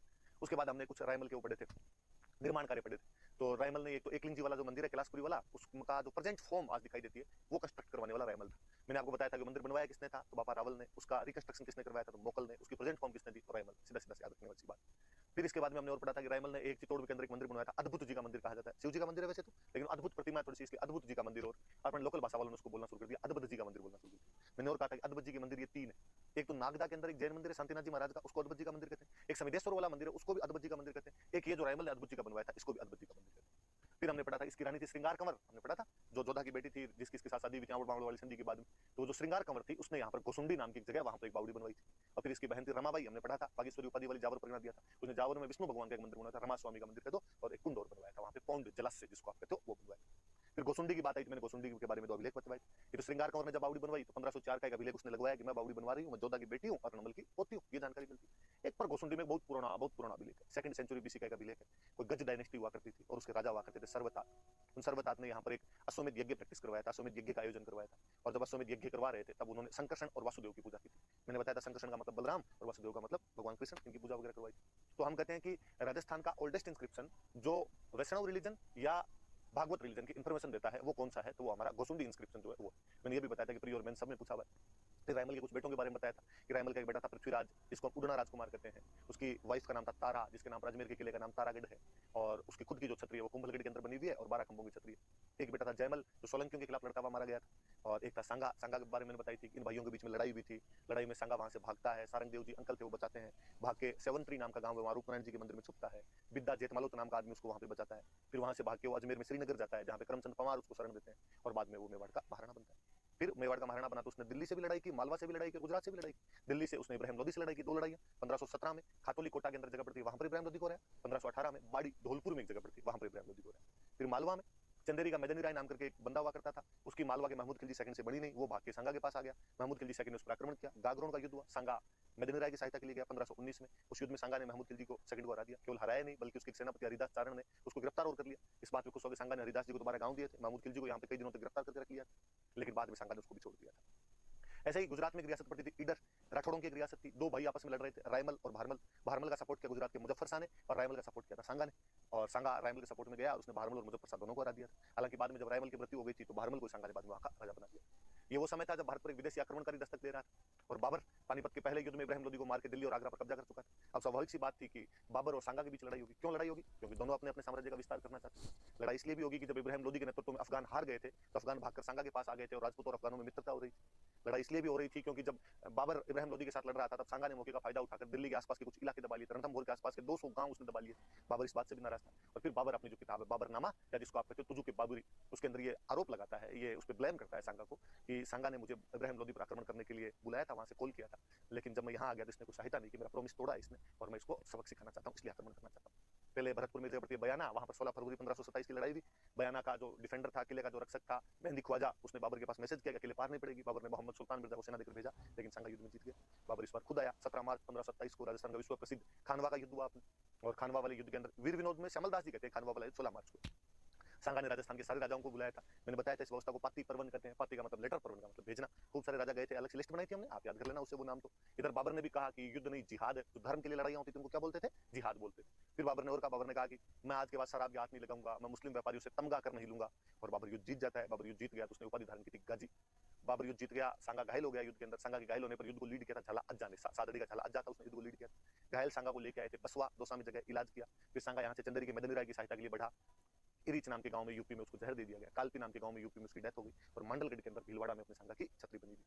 उसके बाद हमने कुछ रायमल के वो पढ़े थे, निर्माण कार्य पढ़े थे। तो रायमल ने एक तो एकलिंग जी वाला जो मंदिर है कैलाशपुरी वाला, उसका जो प्रेजेंट फॉर्म आज दिखाई देती है वो कंस्ट्रक्ट करवाने वाला रायमल था। मैंने आपको बताया था कि मंदिर बनवाया किसने था, तो बाबा रावल ने। उसका रिकंस्ट्रक्शन किसने करवाया था, तो मोकल ने। उसकी प्रेजेंट फॉर्म किसने दी, तो रायमल। सीधा सीधा याद रखने वाली बात। फिर इसके बाद में हमने और पढ़ा था कि रायमल ने एक चित्तौड़ के अंदर एक मंदिर बनवाया था, अद्भुत जी का मंदिर कहा जाता है। शिव जी का मंदिर है वैसे तो, लेकिन अद्भुत प्रतिमा थोड़ी सी, इसलिए अद्भुत जी का मंदिर। और अपने लोकल भाषा वालों ने उसको बोलना शुरू कर दिया, अद्भुत जी का मंदिर बोलना शुरू कर दिया। मैंने और कहा था कि अद्भुत जी के मंदिर ये 3 है। एक तो नागदा के अंदर एक जैन मंदिर है शांतिनाथ जी महाराज का, उसको अद्भुत जी का मंदिर कहते हैं। एक समिधेश्वर वाला मंदिर है, उसको भी अद्भुत जी का मंदिर कहते हैं। एक ये जो रायमल ने अद्भुत जी का बनवाया था, इसको भी अद्भुत जी का मंदिर कहते हैं। फिर हमने पढ़ा था इसकी रानी थी श्रृंगार कंवर, हमने पढ़ा था, जो जोधा की बेटी थी, जिसकी इसके साथ शादी हुई थी बावड़ वाली संधि के बाद में। तो जो श्रृंगार कंवर थी, उसने यहाँ पर गोसुंडी नाम की एक जगह, वहां पर एक बावड़ी बनवाई थी। और फिर इसकी बहन थी रमाबाई, हमने पढ़ा था, बागेश्वरी उपाधि वाली जावर परिणा दिया था। उसने जावर में विष्णु भगवान का एक मंदिर बनवाया था, रमा स्वामी का मंदिर कह दो, और एक कुंड और बनवाया था वहां पे, पौंड जलस से जिसको आप कहते हो, वो बनवाया। फिर गोसुंडी की बात आई तो मैंने गोसुंडी के बारे में 2 अभिलेख बताए। ये तो श्रृंगार कंवर ने जब बावड़ी बनवाई तो 1504 का एक अभिलेख उसने लगवाया कि मैं बावड़ी बनवा रही हूँ, मैं जोधा की बेटी हूँ और नमल की पोती हूँ, ये जानकारी मिलती है। एक पर गोसुंडी में बहुत पुराना अभिलेख है, 2nd सेंचुरी बीसी का एक अभिलेख है। कोई गज डायनेस्टी हुआ करती थी और उसके राजा हुआ करते थे सर्वतात। उन सर्वतात ने यहाँ पर एक अश्वमेध यज्ञ प्रैक्टिस करवाया था, अश्वमेध यज्ञ का आयोजन करवाया था। और जब अश्वमेध यज्ञ करवा रहे थे तब उन्होंने संकर्षण और वासुदेव की पूजा की थी। मैंने बताया था संकर्षण का मतलब बलराम और वासुदेव का मतलब भगवान कृष्ण, इनकी पूजा वगैरह करवाई थी। तो हम कहते हैं कि राजस्थान का ओल्डेस्ट इंस्क्रिप्शन जो वैष्णव रिलीजन या भागवत रिलीजन की इंफॉर्मेशन देता है वो कौन सा है, तो वो हमारा गोसुंडी इंस्क्रिप्शन जो है वो। मैंने ये भी बताया था कि प्री और मेन सब ने पूछा हुआ है। फिर रायमल के कुछ बेटों के बारे में बताया था कि रायमल का एक बेटा था पृथ्वीराज, जिसको उड़ना राजकुमार कहते हैं। उसकी वाइफ का नाम था तारा, जिसके नाम पर अजमेर के किले का नाम तारागढ़ है। और उसकी खुद की जो छतरी है वो कुंभलगढ़ के अंदर बनी हुई है और 12 खंभों की छतरी है। एक बेटा था जयमल, जो सोलंकियों के खिलाफ लड़ता हुआ मारा गया था। और एक था सांगा, सांगा के बारे में बताई थी, इन भाइयों के बीच में लड़ाई हुई थी। लड़ाई में सांगा वहां से भागता है, सारंग देव जी अंकल थे वो बचाते हैं, भाग के सेवंत्री नाम का गांव है, वहां रूपनारायण जी के मंदिर में छुपता है। विद्या जेठमालोत नाम का आदमी उसको वहां पे बचाता है। फिर वहां से भाग के वो अजमेर में श्रीनगर जाता है, जहां पे करमचंद पवार उसको शरण देते हैं, और बाद में वो मेवाड़ का महाराणा बनता है। फिर मेवाड़ का महाराणा बना तो उसने दिल्ली से भी लड़ाई की, मालवा से भी लड़ाई की, गुजरात से भी लड़ाई की। दिल्ली से उसने इब्राहिम लोदी से लड़ाई की, 2 लड़ाइयां। 1517 में खातोली कोटा के अंदर जगह पड़ती है, वहां पर इब्राहिम लोदी को रहा। 1518 में बाड़ी धौलपुर में एक जगह पड़ती है, वहां पर इब्राहिम लोदी को रहा। फिर मालवा में चंदेरी का मैदानी राय नाम करके एक बंदा हुआ करता था, उसकी मालवा के महमूद खिलजी सेकंड से बड़ी नहीं, वो भाग के सांगा के पास आ गया। महमूद खिलजी सेकंड ने उस पर आक्रमण किया, गागरोन का युद्ध हुआ, सांगा मैदानी राय की सहायता के लिए गया 1519 में। उस युद्ध में सांगा ने महमूद खिलजी को सेकंड को हरा दिया। केवल हराया नहीं बल्कि उसके सेनापति हरिदास चारण ने उसको गिरफ्तार और कर लिया। इस बात पे खुश होकर सांगा ने हरिदास जी को दोबारा गांव दिए थे, महमूद खिलजी को यहाँ पे कई दिनों तक गिरफ्तार करके रख लिया, लेकिन बाद में सांगा ने उसको भी छोड़ दिया था। ऐसे ही गुजरात में एक रियासत पड़ती थी ईडर, राठौड़ों की एक रियासत थी। 2 भाई आपस में लड़ रहे थे, रायमल और भारमल। भारमल का सपोर्ट किया गुजरात के मुजफ्फर शाह ने, और रायमल का सपोर्ट किया था सांगा ने। और सांगा रायमल के सपोर्ट में गया, उसने भारमल और मुजफ्फर शाह दोनों को हरा दिया था। हालांकि बाद में जब रायमल की मृत्यु हो गई थी तो भारमल को सांगा ने बाद में वहां का राजा बना दिया। ये वो समय था जब भारत पर एक विदेशी आक्रमणकारी दस्तक दे रहा था, और बाबर पानीपत के पहले युद्ध में इब्राहिम लोदी को मार के दिल्ली और आगरा पर कब्जा कर चुका था। अब स्वाभाविक सी बात थी कि बाबर और सांगा के बीच लड़ाई होगी। क्यों लड़ाई होगी? क्योंकि दोनों अपने अपने साम्राज्य का विस्तार करना चाहते थे। लड़ाई इसलिए भी होगी कि जब इब्राहिम लोदी के नेतृत्व में अफगान हार गए थे तो अफगान भागकर सांगा के पास आ गए थे, और राजपूत और अफगानों में मित्रता हो रही थी। लड़ाई इसलिए भी हो रही थी क्योंकि जब बाबर इब्राहिम लोदी के साथ लड़ रहा था तब सांगा ने मौके का फायदा उठाकर दिल्ली के आसपास के कुछ इलाके दबा लिए, रणथंभौर के आसपास के 200 गांव उसने दबा लिए। बाबर इस बात से भी नाराज था, और फिर बाबर अपनी जो किताब है बाबरनामा, या जिसको आप कहते हो तुजु के बाबरी, उसके अंदर ये आरोप लगाता है, ये उस पर ब्लेम करता है सांगा को कि सांगा ने मुझे इब्राहिम लोदी पर आक्रमण करने के लिए बुलाया था, वहां से कॉल किया था, लेकिन जब मैं यहाँ आ गया तो इसने कुछ सहायता नहीं की, मेरा प्रॉमिस तोड़ा इसने, और मैं इसको सबक सिखाना चाहता हूँ, इसलिए आक्रमण करना चाहता हूँ। पहले भरतपुर में जगह पड़ती है बयाना, वहां पर 16 फरवरी 1527 की लड़ाई हुई। बयाना का जो डिफेंडर था, किले का जो रक्षक था मेहंदी ख्वाजा, उसने बाबर के पास मैसेज किया कि अकेले पार नहीं पड़ेगी। बाबर ने मोहम्मद सुल्तान मिर्जा को सेना देकर भेजा, लेकिन सांगा युद्ध में जीत गया। बाबर इस बार खुद आया। 17 मार्च 1527 को राजस्थान का विश्व प्रसिद्ध खानवा का युद्ध हुआ। और खानवा वाले युद्ध के अंदर वीर विनोद में श्यामल दास जी कहते हैं खानवा वाला युद्ध 16 मार्च को सांगा ने राजस्थान के सारे राजाओं को बुलाया था। मैंने बताया था इस व्यवस्था को पाती परवन कहते हैं। पाती का मतलब लेटर, परवन का मतलब भेजना। खूब सारे राजा गए थे, अलग से लिस्ट बनाई थी हमने, आप याद कर लेना उससे वो नाम। तो इधर बाबर ने भी कहा कि युद्ध नहीं जिहाद है, जो धर्म के लिए लड़ाइयां होती थी उनको क्या बोलते थे? जिहाद बोलते थे। फिर बाबर ने और कहा, बाबर ने कहा कि मैं आज के बाद शराब के हाथ नहीं लगाऊंगा, मैं मुस्लिम व्यापारियों से तमगा कर नहीं लूंगा। और बाबर युद्ध जीत जाता है। बाबर युद्ध जीत गया तो उसने उपाधि धारण की थी गाजी। बाबर युद्ध जीत गया, सांगा घायल हो गया युद्ध के अंदर। सांगा के घायल होने पर युद्ध को लीड किया था झाला अज्जा ने, सादड़ी का झाला अज्जा था, उसने युद्ध को लीड किया। घायल सांगा को लेके आए थे बसवा, दौसा में जगह इलाज किया। फिर सांगा यहाँ से चंदेरी के मैदानी राय की सहायता के लिए बढ़ा। इरीच नाम के गांव में यूपी में उसको जहर दे दिया गया। कालपी नाम के गांव में यूपी में उसकी डेथ हो गई, और मंडलगढ़ के अंदर भीलवाड़ा में अपने सांगा की छतरी बनी हुई।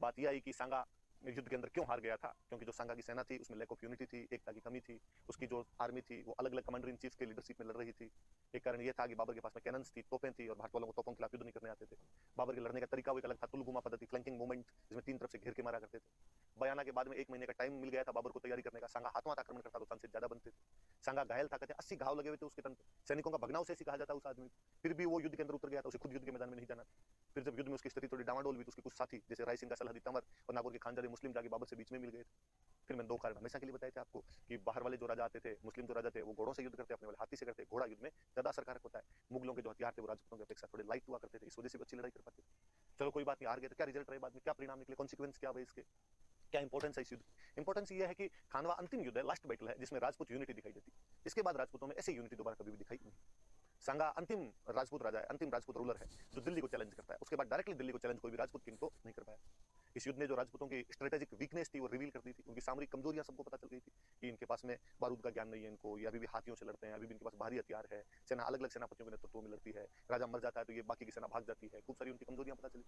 बात यह आई कि सांगा युद्ध के अंदर क्यों हार गया था? क्योंकि जो सांगा की सेना थी उसमें लैक ऑफ यूनिटी थी, एकता की कमी थी। उसकी जो आर्मी थी वो अलग अलग कमांडर इन चीफ के लीडरशिप में लड़ रही थी। एक कारण यह था कि बाबर के पास में कैनन्स थी, तोपें थी, और भारत वालों को तोपों के खिलाफ युद्ध नहीं करने आते थे। बाबर के लड़ने का तरीका वो एक अलग था, तुलगुमा पद्धति, फ्लैंकिंग मूवमेंट, जिसमें 3 तरफ से घेर के मारा करते थे। बयाना के बाद में 1 महीने का टाइम मिल गया था बाबर को तैयारी करने का। सांगा हाथों हाथ आक्रमण करता तो चांसेस ज्यादा बनते थे। सांगा घायल था, कहते 80 घाव लगे हुए थे उसके तन पे। सैनिकों का भगना उसे कहा जाता उस आदमी। फिर भी वो युद्ध के अंदर उतर गया था, उसे खुद युद्ध के मैदान में नहीं जाना। फिर जब युद्ध में उसकी स्थिति थोड़ी डावाडोल हुई तो उसके कुछ साथी जैसे राय सिंह का सलहदी तंवर और नागौर के खानजादे मुस्लिम जाके बाबर से बीच में मिल गए थे। फिर मैंने 2 कारण हमेशा के लिए बताए थे आपको कि बाहर वाले जो राजा आते थे, मुस्लिम जो राजा थे, वो घोड़ों से युद्ध करते, अपने वाले हाथी से करते। घोड़ा युद्ध में ज्यादा असरकारक होता है। मुगलों के जो हथियार थे वो राजपूतों की अपेक्षा थोड़े लाइट हुआ करते थे, इस वजह से अच्छी लड़ाई कर पाते थे। चलो कोई बात नहीं, हार गए तो क्या रिजल्ट रहे बाद में, क्या परिणाम निकले, कॉन्सिक्वेंस क्या हुए इसके, क्या इंपॉर्टेंस है इस युद्ध? इंपॉर्टेंस ये है कि खानवा अंतिम युद्ध है, लास्ट बैटल है, जिसमें राजपूत यूनिटी दिखाई देती। इसके बाद राजपूतों में ऐसी यूनिटी दोबारा कभी भी दिखाई नहीं। सांगा अंतिम राजपूत राजा है, अंतिम राजपूत रूलर है जो दिल्ली को चैलेंज करता है। उसके बाद डायरेक्टली दिल्ली को चैलेंज कोई भी राजपूत किंग तो नहीं कर पाया। इस युद्ध ने जो राजपूतों की स्ट्रेटेजिक वीकनेस थी वो रिवील कर दी थी, उनकी सामरिक कमजोरियां सबको पता चल गई थी कि इनके पास में बारूद का ज्ञान नहीं है इनको, ये अभी भी हाथियों से लड़ते हैं, अभी भी इनके पास भारी हथियार है, सेना अलग अलग सेनापतियों के नेतृत्व में लड़ती है, राजा मर जाता है तो ये बाकी की सेना भाग जाती है, खूब सारी उनकी कमजोरियां पता चली।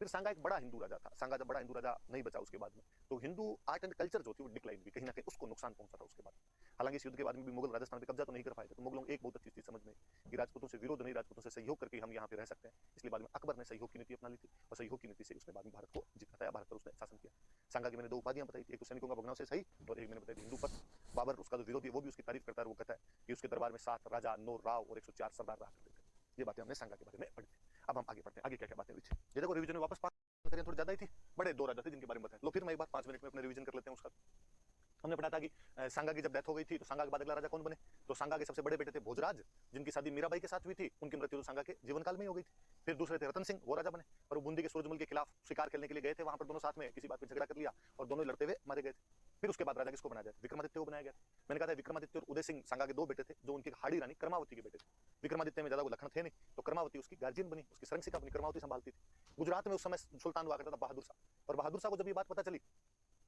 फिर सांगा एक बड़ा हिंदू राजा था, सांगा जब बड़ा हिंदू राजा नहीं बचा उसके बाद में, तो हिंदू आर्ट एंड कल्चर जो थी वो डिक्लाइन हुई, कहीं ना कहीं उसको नुकसान पहुंचा था उसके बाद। हालांकि इस युद्ध के बाद में भी मुगल राजस्थान पे कब्जा तो नहीं कर पाए थे, तो मुगलों को एक बहुत अच्छी चीज समझ में कि राजपूतों से विरोध नहीं, राजपूतों से सहयोग करके हम यहाँ पे रह सकते हैं, इसलिए बाद में अकबर ने सहयोग की नीति अपना ली थी, और सहयोग की नीति से उसने बाद में भारत को जिताया, भारत पर उसने शासन किया। सांगा की मैंने दो उपाधियां बताई थी, एक तो सैनिकों का भगनाव से सही, और एक मैंने बताई थी हिंदू पथ। बाबर उसका जो विरोधी है वो भी उसकी तारीफ करता है, वो कहता है कि उसके दरबार में 7 राजा, 9 राव और 104 सरदार रहा करते थे। ये बातें हमने सांगा के बारे में पढ़ी थी। अब हम आगे बढ़ते हैं, आगे क्या क्या बातें हुई थी। ये देखो रिवीजन में वापस करें, थोड़ी ज्यादा ही थी, बड़े 2 राजा थे जिनके बारे में बताया, लो फिर मैं एक बार 5 मिनट में अपने रिवीजन कर लेते हैं उसका। हमने पढ़ा था कि सांगा की जब डेथ हो गई थी तो सांगा के बाद अगला राजा कौन बने, तो सांगा के सबसे बड़े बेटे थे भोजराज, जिनकी शादी मीराबाई के साथ हुई थी, उनकी मृत्यु तो सांगा के जीवन काल में ही हो गई थी। फिर दूसरे थे रतन सिंह, वो राजा बने, और वो बूंदी के सूरजमल के खिलाफ शिकार खेलने के लिए गए थे, वहां पर दोनों साथ में किसी बात पर झगड़ा कर लिया और दोनों लड़ते हुए मारे गए थे। फिर उसके बाद राजा किसको बनाया गया, विक्रमादित्य को बनाया गया। मैंने कहा था विक्रमादित्य और उदय सिंह सांगा के 2 बेटे थे, जो उनकी हाड़ी रानी कर्मावती के बेटे थे। विक्रमादित्य में ज्यादा वो लखन थे नहीं, तो कर्मावती उसकी गार्जियन बनी, उसकी सरंसिका बनी, कर्मावती संभालती थी। गुजरात में उस समय सुल्तान हुआ करता था बहादुर शाह, और बहादुर शाह को जब ये बात पता चली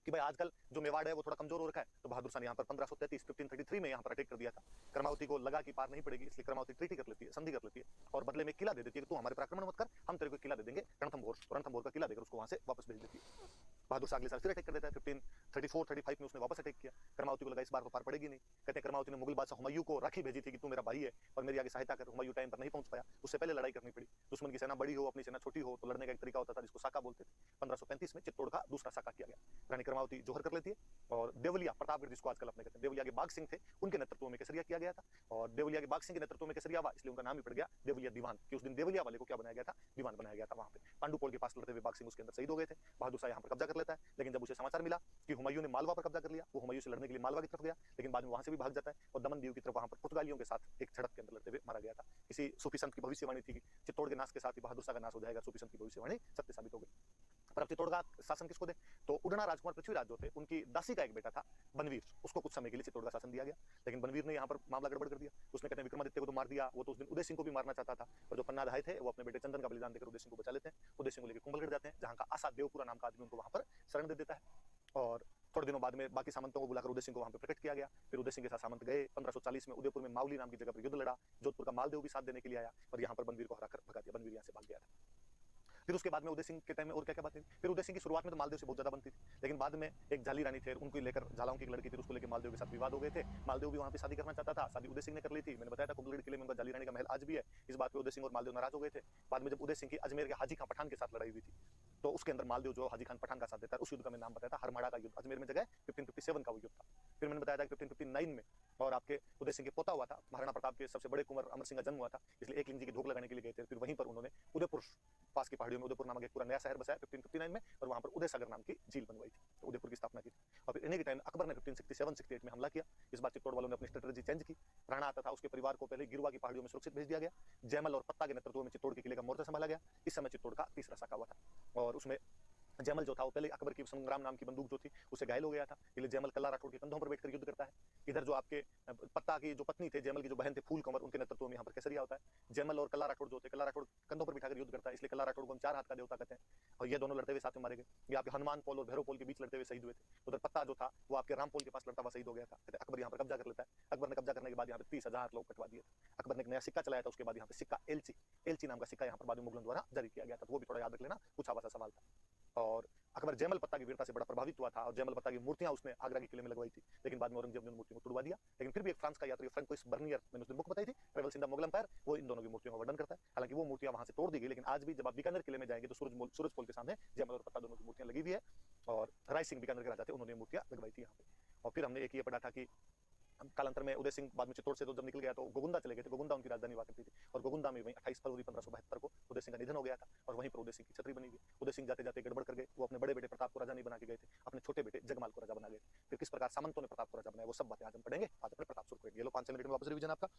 कि भाई आजकल जो मेवाड़ है वो थोड़ा कमजोर हो रखा है, तो बहादुर शाह ने यहाँ पर 1533 में यहाँ पर अटैक कर दिया था। कर्मावती को लगा कि पार नहीं पड़ेगी, इसलिए कर्मावती ट्रीटी कर लेती है, संधि कर लेती है, और बदले में किला दे देती है कि तू हमारे पर आक्रमण मत कर, हम तेरे को किला दे देंगे रणथंभौर, रणथंभौर का किला देकर उसको वहां से वापस भेज देती है। बहादुर शाह अगले साल फिर अटैक कर देता है, 1534-35 में उसने वापस अटैक किया। कर्मावती को लगा इस बार तो पार पड़ेगी नहीं, कहते हैं कर्मावती ने मुगल बादशाह हुमायूं को राखी भेजी थी कि तू मेरा भाई है और मेरी आगे सहायता कर। हुमायूं टाइम पर नहीं पहुंच पाया, उससे पहले लड़ाई करनी पड़ी। दुश्मन की सेना बड़ी हो अपनी सेना छोटी हो तो लड़ने का एक तरीका होता था जिसको साका बोलते थे। 1535 में चित्तौड़ का दूसरा साका किया गया, रानी कर्मावती जोहर कर लेती है, और देवलिया प्रतापगढ़ जिसको आजकल अपने कहते हैं, देवलिया के बाग सिंह थे, उनके नेतृत्व में केसरिया किया गया था, और देवलिया के बाग सिंह के नेतृत्व में केसरिया हुआ, इसलिए उनका नाम ही पड़ गया देवलिया दीवान, कि उस दिन देवलिया वाले को क्या बनाया गया था, दीवान बनाया गया था। वहां पे पांडुपोल के पास लड़ते हुए बाग सिंह उसके अंदर शहीद हो गए थे। बहादुर शाह यहाँ पर कब्जा कर लेता है, लेकिन जब उसे समाचार मिला कि हुमायूं ने मालवा पर कब्जा कर लिया, वो हुमायूं से लड़ने के लिए मालवा की तरफ गया, लेकिन बाद में वहां से भी भाग जाता है और दमन दीव की तरफ वहां पर पुर्तगालियों के साथ एक झड़प के अंदर लड़ते हुए मारा गया था। किसी सूफी संत की भविष्यवाणी थी कि चित्तौड़ के नाश के साथ ही बहादुर शाह का नाश हो जाएगा, सूफी संत की भविष्यवाणी सत्य साबित हो गई। पर अब चित्तौड़ का शासन किसको दे, तो उड़ना राजकुमार पृथ्वीराज जो थे उनकी दासी का एक बेटा था बनवीर, उसको कुछ समय के लिए चित्तौड़ का शासन दिया गया, लेकिन बनवीर ने यहाँ पर मामला गड़बड़ कर दिया। उसने कहते हैं विक्रमादित्य को तो मार दिया, वो तो उस दिन उदय सिंह को भी मारना चाहता था, और जो पन्ना धाय थे वो अपने बेटे चंदन का बलिदान देकर उदय सिंह को बचा लेते हैं। उदय सिंह को लेकर कुंभलगढ़ जाते हैं, जहाँ का आशा देवपुरा नाम का आदमी उनको वहां पर शरण दे देता है, और थोड़े दिनों बाद में बाकी सामंतों को बुलाकर उदय सिंह को वहां पर प्रकट किया गया। फिर उदय सिंह के साथ सामंत गए, 1540 में उदयपुर में मावली नाम की जगह पर युद्ध लड़ा, जोधपुर का मालदेव भी साथ देने के लिए आया, और यहाँ पर बनवीर को हराकर भगा दिया, बनवीर यहाँ से भाग गया था। फिर उसके बाद में उदय सिंह के टाइम में और क्या क्या बातें, फिर उदय सिंह की शुरुआत में तो मालदेव से बहुत ज्यादा बनती थी, लेकिन बाद में एक झाली रानी थे, उनको लेकर झालाओं की एक लड़की थी, उसको लेकर मालदेव के साथ विवाद हो गए थे। मालदेव भी वहां पे शादी करना चाहता था, शादी उदय सिंह ने कर ली थी। मैंने बताया था कुंभलगढ़ किले में उनका झाली रानी का महल आज भी है। इस बात पे उदय सिंह और मालदेव नाराज हो गए थे। बाद में जब उदय सिंह की अजमेर के हाजी खान पठान के साथ लड़ाई हुई थी, तो उसके अंदर मालदेव जो हाजी खान पठान का साथ देता है, उस युद्ध का मैं नाम बताया था हरमाड़ा का युद्ध, अजमेर में जगह 1557 का वो युद्ध था। फिर मैंने बताया था 1559 में, और आपके उदय सिंह के पोता हुआ था, महाराणा प्रताप के सबसे बड़े कुंवर अमर सिंह का जन्म हुआ था, इसलिए एक लिंग जी की धोख लगाने के लिए गए थे। फिर वहीं पर उन्होंने उदयपुर पास की पहाड़ियों में उदयपुर नामक एक पूरा नया शहर बसाया 1559 में, और वहां पर उदय सागर नाम की झील बनवाई थी, तो उदयपुर की स्थापना की थी। और फिर इन्हीं के टाइम अकबर ने 1567-68 में हमला किया। इस बार चित्तौड़ वालों ने अपनी स्ट्रेटजी चेंज की। राणा आता था, उसके परिवार को पहले गिरवा की पहाड़ियों में सुरक्षित भेज दिया गया। जयमल और पत्ता के नेतृत्व में चित्तौड़ के किले का मोर्चा संभाला गया। इस समय चित्तौड़ का तीसरा साका हुआ था, और उसमें जयमल जो था वो पहले अकबर की संग्राम नाम की बंदूक जो थी उससे घायल हो गया था, इसलिए जयमल कल्ला राठौड़ के कंधों पर बैठकर युद्ध करता है। इधर जो आपके पत्ता की जो पत्नी थे, जयमल की जो बहन थे फूल कंवर, उनके नेतृत्व में यहाँ पर केसरिया होता है। जयमल और कल्ला राठौड़ जो थे, कल्ला राठौड़ कंधों पर बिठाकर युद्ध करता है, इसलिए कल्ला राठौड़ को हम 4 हाथ का देवता कहते हैं, और ये दोनों लड़ते हुए साथ में मारे गए। ये आपके हनुमान पोल और भैरव पोल के बीच लड़ते हुए शहीद हुए थे। उधर पत्ता जो था वो आपके राम पोल के पास लड़ता हुआ शहीद हो गया था। अकबर यहाँ पर कब्जा कर लेता है। अकबर ने कब्जा करने के बाद यहाँ पे 30,000 लोग कटवा दिए थे। अकबर ने एक नया सिक्का चलाया था, उसके बाद यहाँ पे सिक्का एलची, एलची नाम का सिक्का यहाँ पर बाद में मुगलों द्वारा जारी किया गया था, तो वो भी थोड़ा याद रख लेना, कुछ आवासा सवाल था। और अकबर जयमल पत्ता की वीरता से बड़ा प्रभावित हुआ था, और जयमल पत्ता की मूर्तियां उसने आगरा के किले में लगवाई थी, लेकिन बाद में औरंगजेब ने उन मूर्तियों को तुड़वा दिया। लेकिन फिर भी एक फ्रांस का यात्री फ्रैंकोइस बर्नियर, मैंने उस दिन बुक बताई थी travels in the Mughal empire, वो इन दोनों की मूर्तियों का वर्णन करता है। हालांकि वो मूर्तियां वहां से तोड़ दी गई, लेकिन आज भी जब आप बीकानेर किले में जाएंगे तो सूरज पोल के सामने जयमल और पत्ता दोनों की मूर्तियां लगी हुई है, और राय सिंह बीकानेर के राजा थे, उन्होंने मूर्तियां लगवाई थी यहाँ पे। और फिर हमने एक ये पढ़ा था कि कालांतर में उदय सिंह बाद में चित्तौड़ से तो जब निकल गया तो गोगुंदा चले गए थे, गोगुंदा उनकी राजधानी हुआ करती थी, और गोगुंदा में वहीं 28 फरवरी 1572 को उदय सिंह का निधन हो गया था, और वहीं पर उदय सिंह की छतरी बनी हुई। उदय सिंह जाते जाते गड़बड़ कर गए, वो अपने बड़े बेटे प्रताप को राजा नहीं बना के गए थे, अपने छोटे बेटे जगमाल को राजा बना गए। फिर किस प्रकार सामंतों ने प्रताप को राजा बनाया, वो सब बातें आज हम पढ़ेंगे। आज अपने प्रताप सुर को ये लो 5 मिनट में वापस रिवीजन आपका।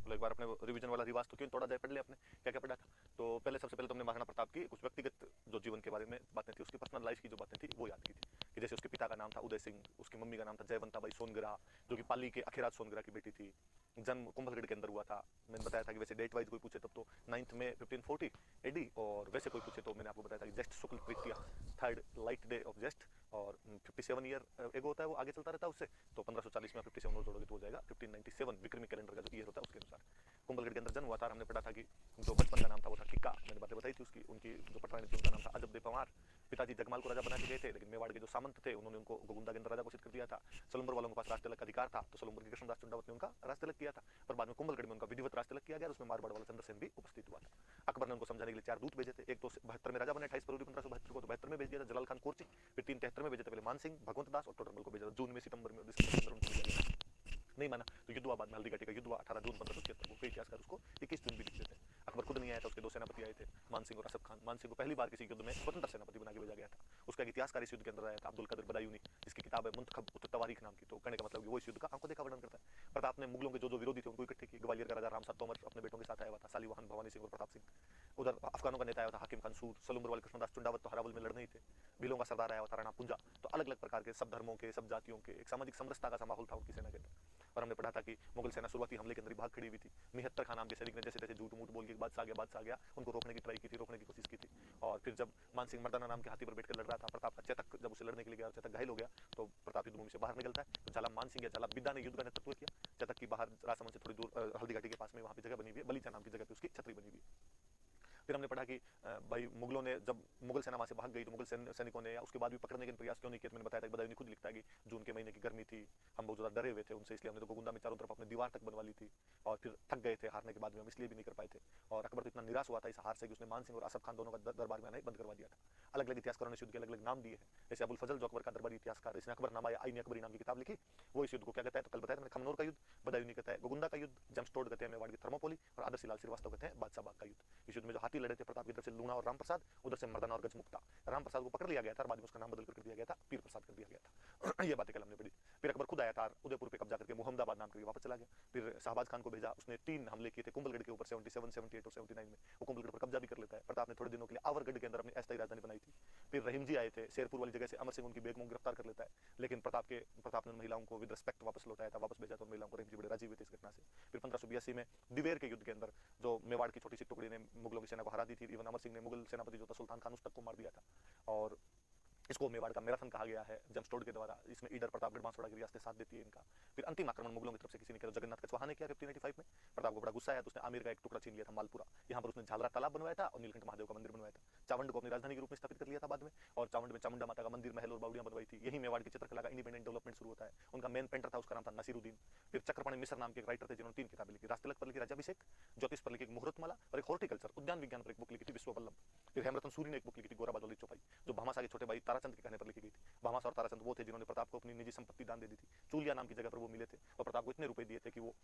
एक बार अपने रिवीजन वाला रिवाज तो क्यों तोड़ा जाए, पढ़ ले अपने क्या क्या पढ़ा था। तो पहले सबसे पहले तुमने महाराणा प्रताप की कुछ व्यक्तिगत जो जीवन के बारे में बातें थी, उसकी पर्सनल लाइफ की जो बातें थी वो याद की थी, कि जैसे उसके पिता का नाम था उदय सिंह, उसकी मम्मी का नाम था जयवंता बाई सोनगरा, जो कि पाली के अखिराज सोनगरा की बेटी थी। जन्म कुंभलगढ़ के अंदर हुआ था। मैंने बताया था कि वैसे डेट वाइज कोई पूछे तब तो 9 मई 1540 एडी, और वैसे कोई पूछे तो मैंने आपको बताया था कि ज्येष्ठ शुक्ल तृतीया, थर्ड लाइट डे ऑफ ज्येष्ठ, और 57 ईयर एगो होता है वो आगे चलता रहता है उससे, तो 1540 में 57 और जोड़ोगे तो हो जाएगा 1597 विक्रमी कैलेंडर का जो ईयर होता है उसके अनुसार कुंभलगढ़ के अंदर जन्म हुआ था। हमने पढ़ा था कि जो बचपन का नाम था वो था किक्का, मैंने बातें बताई थी उसकी। उनकी जो पटरानी थी उनका नाम था अजब दे पंवार। पिताजी जगमाल को राजा बना के गए थे, लेकिन मेवाड़ के जो सामंत थे उन्होंने उनको गोगुंदा के अंदर राजा घोषित कर दिया था। सलुम्बर वालों के पास राजतिलक का अधिकार था, तो सलुम्बर के कृष्णदास चुंडावत ने उनका राजतिलक किया था, पर बाद में कुंभलगढ़ में उनका विधिवत राजतिलक किया गया, उसमें मारवाड़ वाला चंद्रसेन भी उपस्थित हुआ था। अकबर ने उनको समझाने के लिए 4 दूत भेजे थे। एक तो 72 में राजा बने 28 फरवरी 1572 को, तो 72 में भेज दिया था जलाल खान कोर्ची। फिर 373 में भेजे थे पहले मान सिंह, भगवंत दास और टोडरमल को भेजा था। जून में, सितंबर में और दिसंबर में उनको भेजा गया, नहीं माना तो युद्ध हुआ। बाद में हल्दीघाटी का युद्ध हुआ 18 जून 1576 को। कई इतिहासकार उसको 21 जून भी लिखते थे। अकबर खुद नहीं आया था, उसके 2 सेनापति आए थे, मान सिंह और असफ खान। मान सिंह को पहली बार किसी युद्ध में स्वतंत्र सेनापति बना के भेजा गया था। उसका एक इतिहासकार इस युद्ध के अंदर आया था, अब्दुल कदर बदायूनी, जिसकी किताब है मुंतखब उत तवारीख नाम की। तो कहने का मतलब वो इस युद्ध का आंखों देखा वर्णन करता है। प्रताप ने मुगलों के जो विरोधी थे उनको इकट्ठे किए। ग्वालियर का राजा रामसात तोमर अपने बेटों के साथ आया हुआ था, सालीवाहन भवानी सिंह और प्रताप सिंह। उधर अफगानों का नेता आया था हाकिम खान सूर। सलुम्बर वाले कृष्णदास चुंडावत तो हरावल में लड़ने ही थे। भीलों का सरदार आया हुआ था राणा पुंजा। तो अलग अलग प्रकार के सब धर्मों के, सब जातियों के, एक सामाजिक समरसता का सा माहौल था उनकी सेना के अंदर। और हमने पढ़ा था कि मुगल सेना शुरुआती हमले के अंदर भाग खड़ी हुई थी। निहत्तर खान नाम के सैनिक ने जैसे तैसे झूठ मूठ बोल के बादशाह गया उनको रोकने की ट्राई की थी, रोकने की कोशिश की थी। और फिर जब मान सिंह मर्दाना नाम के हाथी पर बैठकर लड़ रहा था, प्रताप का चेतक जब उसे लड़ने के लिए गया और चेतक घायल हो गया, तो प्रताप युद्ध भूमि से बाहर निकलता है। तो झाला मान सिंह या झाला बिद्दा ने युद्ध का नेतृत्व किया। चेतक की बाहर राजसमंद से थोड़ी दूर हल्दीघाटी के पास में वहां पे जगह बनी हुई है, बलीचा नाम की जगह पे उसकी छतरी बनी हुई है। फिर हमने पढ़ा कि भाई मुगलों ने जब मुगल सेना वहां से भाग गई तो मुगल सैनिकों ने या उसके बाद भी पकड़ने के प्रयास क्यों नहीं किए। मैंने बताया था, बदायूनी खुद लिखता है कि जून के महीने की गर्मी थी, हम बहुत ज्यादा डरे हुए थे उनसे, इसलिए हमने तो गोगुंदा में चारों तरफ अपनी दीवार तक बनवा ली थी, और फिर थक गए थे हारने के बाद में, हम इसलिए भी नहीं कर पाए थे। और अकबर तो इतना निराश हुआ था इस हार से कि उसने मान सिंह और असफ खान दोनों का दरबार में आना बंद करवा दिया था। अलग अलग इतिहासकारों ने युद्ध के अलग अलग नाम दिए हैं। जैसे अबुल फजल जो अकबर का दरबारी इतिहासकार, इसने अकबरनामा या आईन अकबरी नाम की किताब लिखी, वो इस युद्ध को क्या कहता है, तो कल बताया मैंने, खमनोर का युद्ध। बदायूनी कहता है गोगुंदा का युद्ध, जेम्सटोड कहते हैं मेवाड़ की थर्मोपोली, और आदर्श लाल श्रीवास्तव कहते हैं बादशाह बाग का युद्ध। इस युद्ध में जो हाथी लड़े थे प्रताप की तरफ से लूणा और रामप्रसाद, उधर से मर्दाना और गजमुक्ता। रामप्रसाद को पकड़ लिया गया था और बाद में उसका नाम बदल कर दिया गया था, पीर प्रसाद कर दिया गया था। ये बातें कल हमने पढ़ी। फिर अकबर खुद आया था, उदयपुर पे कब्जा करके मुहम्मदाबाद नाम करके वापस चला गया। फिर शहबाज खान को भेजा, उसने 3 हमले किए थे कुंभलगढ़ के ऊपर 77, 78 और 79 में। वो कुंभलगढ़ पर कब्जा भी कर लेता है। प्रताप ने थोड़े दिनों के लिए आवरगढ़ के अंदर अपनी अस्थायी राजधानी बनाई थी। फिर रहीम जी आए थे शेरपुर वाली जगह से, अमर सिंह उनकी बेगमों को गिरफ्तार कर लेता है, लेकिन प्रताप ने महिलाओं को विद रिस्पेक्ट वापस लौटाया था, वापस भेजा था। महिलाओं को रहीम जी बड़े राजी हुए थे इस घटना से। फिर 1582 में दिवेर के युद्ध के अंदर जो मेवाड़ की छोटी सी टुकड़ी ने मुगलों की सेना को हरा दी थी, इवन अमर सिंह ने मुगल सेनापति जो था सुल्तान खान उस तक को मार दिया था। और इसको मेवाड़ का मैराथन कहा गया है जेम्सटोड के द्वारा। इसमें ईडर प्रतापगढ़ बांसवाड़ा की रियासतें साथ देती है इनका। फिर अंतिम आक्रमण मुगलों की तरफ से किसी ने किया, जगन्नाथ कछवाहा ने किया 1585 में। प्रताप को बड़ा गुस्सा आया तो उसने आमिर का एक टुकड़ा छीन लिया था मालपुरा। यहाँ पर उसने झालरा तालाब बनवाया था और नीलकंठ महादेव का मंदिर बनवाया था। चावंड को अपनी राजधानी के रूप में स्थापित कर लिया था बाद में, और चावंड में चामुंडा माता का मंदिर, महल और बावड़ियां बनवाई थी। यही मेवाड़ की चित्रकला का इंडिपेंडेंट डेवलपमेंट शुरू होता है। उनका मेन पेंटर था, उसका नाम था नसीरुद्दीन। फिर चक्रपाणी मिश्र नाम के एक राइटर थे जिन्होंने 3 किताबें लिखी, राजतिलक पर लिखी राज्याभिषेक, ज्योतिष पर लिखी मुहूर्तमाला, और एक हॉर्टिकल्चर उद्यान विज्ञान पर एक बुक लिखी थी विश्ववल्लभ। फिर हेमरतन सूरी ने एक बुक लिखी थी गोराबाद वाली चौपाई, जो भामाशाह के छोटे भाई ताराचंद के कहने पर लिखी गई थी। भामाशाह और ताराचंद वो थे जिन्होंने प्रताप को अपनी निजी संपत्ति दान दे दी थी। चूलिया नाम की जगह पर वो मिले थे और प्रताप को इतने रुपए दिए थे कि वो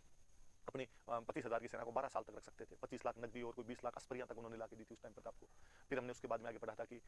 अपनी 25,000 की सेना को 12 साल तक रख सकते थे। 25 लाख नकदी और कोई 20 लाख अस्परियां तक उन्होंने लाके दी थी उस टाइम प्रताप को। फिर हमने उसके बाद में आगे पढ़ा था कि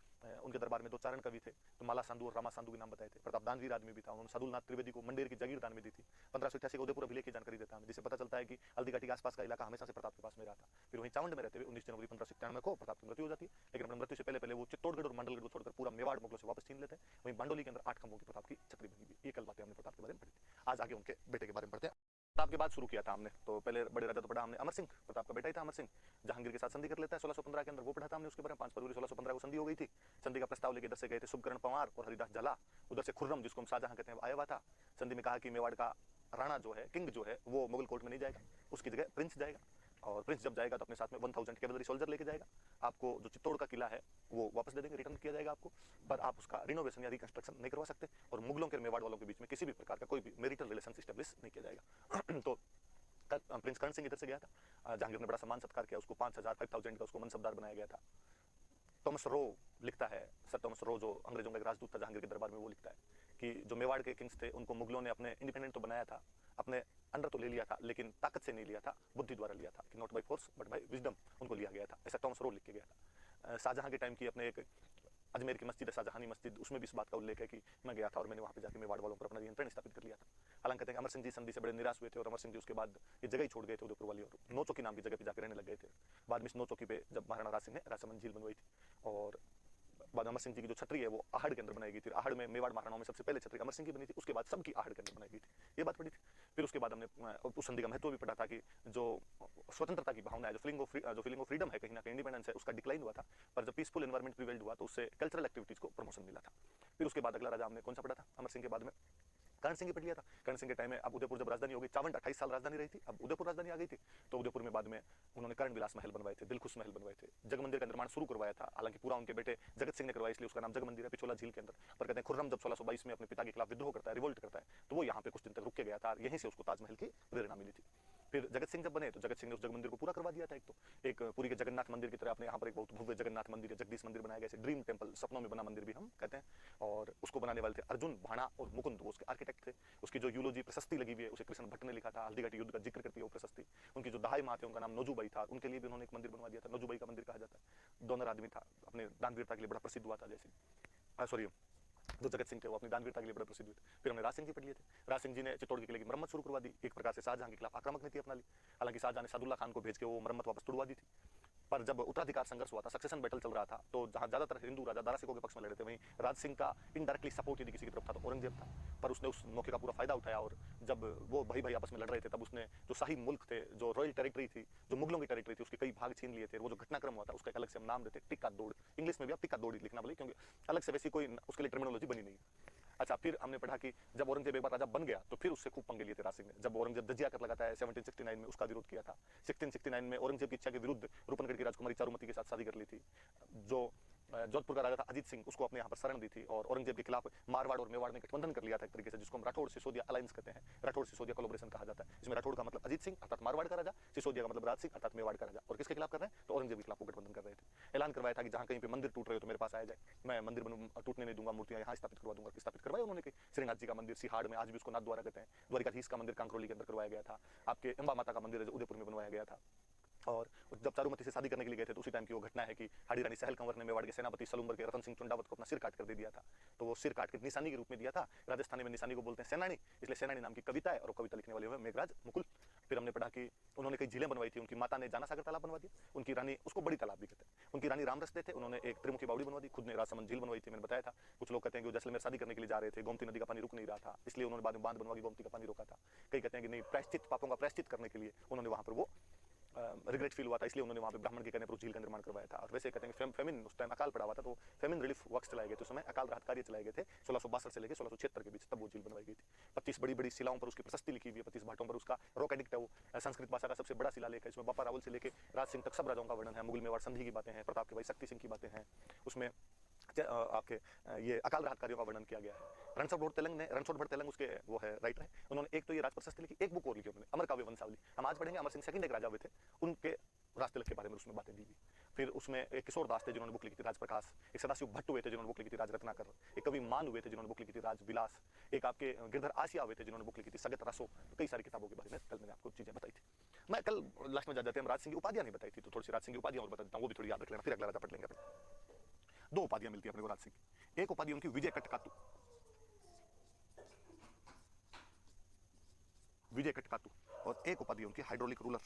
उनके दरबार में 2 चारण कवि थे, तो माला सांधु और रामा सांधु के नाम बताए थे। प्रताप दानवीर आदमी भी था, उन्होंने सादुलनाथ त्रिवेदी को मंडेर की जागीर दान में दी थी। 1588 को उदयपुर अभिलेख की जानकारी देता है, जिससे पता चलता है कि हल्दीघाटी के आसपास का इलाका हमेशा से प्रताप के पास में रहा था। फिर वहीं चावंड में रहते हुए 19 जनवरी 1591 को प्रताप की मृत्यु हो जाती है, लेकिन अपनी मृत्यु से पहले वो चित्तौड़गढ़ और मंडलगढ़ को छोड़कर पूरा मेवाड़ मुगलों से वापस छीन लेते हैं। वहीं बांडोली के अंदर 8 खंभों की प्रताप की छतरी बनी हुई। ये कल बातें हमने प्रताप के बारे में पढ़ी थी। आज आगे उनके बेटे के बारे में पढ़ते हैं। प्रताप के बाद शुरू किया था हमने, तो पहले बड़े राजा तो पढ़ा हमने अमर सिंह, प्रताप का बेटा ही था अमर सिंह, जहांगीर के साथ संधि कर लेता है 1615 के अंदर, वो पढ़ा था हमने उसके बारे में। 5 फरवरी 1615 को संधि हो गई थी। संधि का प्रस्ताव लेकर इधर से गए थे शुभकर्ण पंवार और हरिदास झाला, उधर से खुर्रम जिसको हम शाहजहां कहते हैं आया हुआ था। संधि में कहा कि मेवाड़ का राणा जो है, किंग जो है, वो मुगल कोर्ट में नहीं जाएगा, उसकी जगह प्रिंस जाएगा, और प्रिंस जब जाएगा तो अपने साथ में 1000 कैवलरी सोल्जर लेके जाएगा। आपको जो चित्तौड़ का किला है वो वापस दे देंगे, रिटर्न किया जाएगा आपको, पर आप उसका रिनोवेशन या रिकंस्ट्रक्शन नहीं करवा सकते, और मुगलों के मेवाड़ वालों के बीच में किसी भी प्रकार का कोई भी मैरिटल रिलेशन एस्टेब्लिश नहीं किया जाएगा। तो प्रिंस कर्ण सिंह इधर से गया था, जहांगीर ने बड़ा सम्मान सत्कार किया उसको, 5000 का उसको मनसबदार बनाया गया था। थॉमस रो लिखता है, सर थॉमस रो जो अंग्रेजों का एक राजदूत था जहांगीर के दरबार में, वो लिखता है कि जो मेवाड़ के किंग्स थे उनको मुगलों ने अपने इंडिपेंडेंट तो बनाया था, अपने अंडर तो ले लिया था, लेकिन ताकत से नहीं लिया था, बुद्धि द्वारा लिया था, कि not by force but by wisdom उनको लिया गया था। ऐसा थॉमस रो लिख के गया था। शाहजहां के टाइम की अपने एक अजमेर की मस्जिद है शाहजहानी मस्जिद, उसमें भी इस बात का उल्लेख है कि मैं गया था और मैंने वहाँ पे जाके मेवाड़ वालों पर अपना नियंत्रण स्थापित कर लिया था। हालांकि कहते हैं अमर सिंह जी संधि से बड़े निराश हुए थे और अमर सिंह जी उसके बाद ये जगह ही छोड़ गए थे उदयपुर वाली, और नौचौकी नाम की जगह पे जाकर रहने लग गए थे। बाद में इस नौचौकी पे जब महाराणा राज सिंह ने राजसमंद झील बनवाई थी, और बाद अमर सिंह जी की जो छतरी है वो आहड़ के अंदर बनाई गई थी। आहड़ में मेवाड़ महाराणाओं में सबसे पहले छतरी अमर सिंह की बनी थी, उसके बाद सबकी आहड़ के अंदर बनाई गई थी। ये बात पड़ी थी। फिर उसके बाद हमने उस संधि का महत्व भी पढ़ा था कि जो स्वतंत्रता की भावना है, जो फीलिंग ऑफ फ्रीडम है, कहीं ना कहीं इंडिपेंडेंस है, उसका डिक्लाइन हुआ था। पर जब पीसफुल एनवायरमेंट प्रिवेल्ड हुआ तो उससे कल्चरल एक्टिविटीज को प्रमोशन मिला था। फिर उसके बाद अगला राजा हमने कौन सा पढ़ा था अमर सिंह के बाद में? कर्ण सिंह की पढ़ लिया था। कर्ण सिंह के टाइम में अब उदयपुर जब राजधानी हो गई, 58-28 साल राजधानी रही थी, अब उदयपुर राजधानी आ गई थी। तो उदयपुर में बाद में उन्होंने कर्ण विलास महल बनवाए थे, दिलखुश महल बनवाए थे, जग मंदिर का निर्माण शुरू करवाया था। हालांकि पूरा उनके बेटे जगत सिंह ने करवाया, इसलिए उसका नाम जग मंदिर है, पिछोला झील के अंदर। पर कहते हैं खुर्रम जब 1622 में अपने पिता के खिलाफ विद्रोह करता है, रिवोल्ट करता है, तो वो यहाँ पे कुछ दिन तक रुक के गया था, यहीं से उसको ताजमहल की प्रेरणा मिली थी। फिर जगत सिंह जब बने तो जगत सिंह ने उस जग मंदिर को पूरा करवा दिया था। एक पूरी के जगन्नाथ मंदिर की तरह अपने यहाँ पर एक बहुत भव्य जगन्नाथ मंदिर है, जगदीश मंदिर बनाया गया, ड्रीम टेंपल, सपनों में बना मंदिर भी हम कहते हैं। और उसको बनाने वाले थे अर्जुन, भाणा और मुकुंद, वो उसके आर्किटेक्ट थे। उसकी जो यूलोजी प्रशस्ति लगी हुई है उसे कृष्ण भट्ट ने लिखा था, हल्दीघाटी युद्ध का जिक्र करती है वो प्रशस्ति। उनकी जो दहाई माँ थे उनका नाम नोजूबाई था, उनके लिए भी उन्होंने एक मंदिर बनवा दिया था, नोजूबाई का मंदिर कहा जाता है। डोनर आदमी था, अपने दानवीरता के लिए बड़ा प्रसिद्ध हुआ था। जैसे सॉरी जो जगत सिंह थे वो अपनी दानवीरता के लिए बड़े प्रसिद्ध हुए थे। फिर हमने राज सिंह जी पढ़ लिए थे। राज सिंह जी ने चित्तौड़ के किले की मरम्मत शुरू करवा दी, एक प्रकार से शाहजहां के खिलाफ आक्रामक नीति अपना ली। हालांकि शाहजहां ने सादुल्ला खान को भेज के वो मरम्मत वापस तुड़वा दी थी। पर जब उत्तराधिकार संघर्ष हुआ था, सक्सेशन बैटल चल रहा था, तो जहां ज्यादातर हिंदू राजा दारा सिंह के पक्ष में लड़े थे, वहीं राज सिंह का इनडायरेक्टली सपोर्ट यदि किसी की तरफ था तो औरंगजेब था। पर उसने उस मौके का पूरा फायदा उठाया और जब वो भाई भाई आपस में लड़ रहे थे तब उसने जो शाही मुल्क थे, जो रॉयल टेरिटरी थी, जो मुगलों की टेरिटरी थी, उसके कई भाग छीन लिए थे। वो जो घटनाक्रम हुआ था उसका एक अलग से हम नाम देते टिक्का दौड़, इंग्लिश में भी आप टिक्का दौड़ लिखना बोले, क्योंकि अलग से वैसी कोई उसके लिए टर्मिनोलॉजी बनी नहीं है। अच्छा, फिर हमने पढ़ा कि जब औरंगजेब एक बार राजा बन गया तो फिर उससे खूब पंगे लिए थे राज सिंह ने। जब औरंगजेब जजिया कर लगाता है 1769 में, उसका विरोध किया था। 1669 में औरंगजेब की इच्छा के विरुद्ध रूपनगढ़ की राजकुमारी चारुमती के साथ शादी कर ली थी। जो जोधपुर का राजा था अजीत सिंह, उसको अपने यहाँ पर शरण दी थी और औरंगजेब के खिलाफ मारवाड़ और मेवाड़ में गठबंधन कर लिया था एक तरीके से, जिसको हम राठौड़ सिसोदिया अलायंस कहते हैं, राठौड़ सिसोदिया कोलैबोरेशन कहा जाता है। इसमें राठौड़ का मतलब अजीत सिंह अर्थात मारवाड़ का राजा, सिसोदिया का मतलब राज सिंह अर्थात मेवाड़ का राजा। और किसके खिलाफ कर रहे हैं? तो औरंगजेब के खिलाफ वो गठबंधन कर रहे थे। ऐलान करवाया था कि जहां कहीं पे मंदिर टूट रहे हो तो मेरे पास आया जाए, मैं मंदिर टूटने नहीं दूंगा, मूर्तियां यहाँ स्थापित करवा दूंगा। स्थापित करवाया उन्होंने श्रीनाथ जी का मंदिर सिहाड़ में, आज भी उसको नाथ द्वारा कहते हैं। द्वारिकाधीश का मंदिर कांकरोली के अंदर करवाया गया था। आपके अंबा माता का मंदिर है जो उदयपुर में बनवाया गया था। और जब चारुमती से शादी करने के लिए गए थे तो उसी टाइम की वो घटना है कि हाड़ी रानी सहल कंवर ने मेवाड़ के सेनापति सलूम्बर के रतन सिंह चुंडावत को अपना सिर काट कर दे दिया था। तो वो सिर काट के निशानी के रूप में दिया था। राजस्थानी में निशानी को बोलते हैं सेनानी, इसलिए सेनानी नाम की कविता है और कविता लिखने वाले हुए मेघराज मुकुल। फिर हमने पढ़ा कि उन्होंने कई झीलें बनवाई थी। उनकी माता ने जाना सागर तालाब बनवा दिया, उनकी रानी उसको बड़ी तालाब भी कहते हैं। उनकी रानी रामरस थे, उन्होंने एक त्रिमुखी बावड़ी बनवा दी, खुद ने राजसमंद झील बनवाई थी, मैंने बताया था। कुछ लोग कहते हैं कि वो जैसलमेर शादी करने के लिए जा रहे थे, गोमती नदी का पानी रुक नहीं रहा था, इसलिए उन्होंने बाद में बांध बनवा के गोमती का पानी रोका था। कई कहते हैं कि नहीं, प्रायश्चित, पापों का प्रायश्चित करने के लिए उन्होंने वहां पर वो रिग्रेट फील हुआ था, इसलिए उन्होंने वहाँ पे ब्राह्मण के कहने पर झील का निर्माण करवाया था। और वैसे कहते हैं फेमिन उस टाइम अकाल पड़ा हुआ था, तो फेमिन रिलीफ वर्क्स चलाए गए थे, उस समय अकाल राहत कार्य चलाए गए थे 1662 से लेकर 1676 के बीच, तब वो झील बनवाई गई थी। 25 बड़ी बड़ी शिलाओं पर उसकी प्रशस्ति लिखी हुई है, 25 भाटों पर उसका रॉक एडिक्ट है, वो संस्कृत भाषा का सबसे बड़ा शिलालेख है। इसमें बापा रावल से लेकर राज सिंह तक सब राजाओं का वर्णन है, मुगल मेवाड़ संधि की बातें हैं, प्रताप के भाई शक्ति सिंह की बातें हैं, उसमें आपके ये अकाल राहत कार्यों का वर्णन किया गया है। रणछोड़ भट्ट तेलंग उसके वो है राइटर है। उन्होंने एक तो ये राज प्रशस्ति लिखी, एक बुक और लिखी उन्होंने, अमर काव्य वंशावली। हम आज पढ़ेंगे। अमर सिंह सेकंड एक राजा हुए थे, उनके राजतिलक के बारे में उसमें बातें दी हुई। फिर उसमें एक किशोर दास थे जिन्होंने बुक लिखी थी राजप्रकाश, एक सदाशिव भट्ट हुए थे जिन्होंने बुक लिखी थी राजरत्नाकर, एक कवि मान हुए थे जिन्होंने बुक लिखी थी राजविलास, एक आपके गिरधर आसिया हुए थे जिन्होंने बुक लिखी थी सगत रसो। कई सारी किताबों के बारे में कल मैंने आपको चीजें बताई थी। मैं कल लास्ट में जाते हैं, हम राज सिंह की उपाधियां नहीं बताई थी, तो थोड़ी सी राज सिंह की उपाधियां और बता देता हूँ, वो भी थोड़ी याद रख लेना, फिर अगला राजा पढ़ लेंगे अपन। 2 उपाधियां मिलती है अपने को राज सिंह की। एक उपाधि उनकी विजय कटकातु, विजय कटकातु, और एक उपाधि उनकी हाइड्रोलिक रूलर।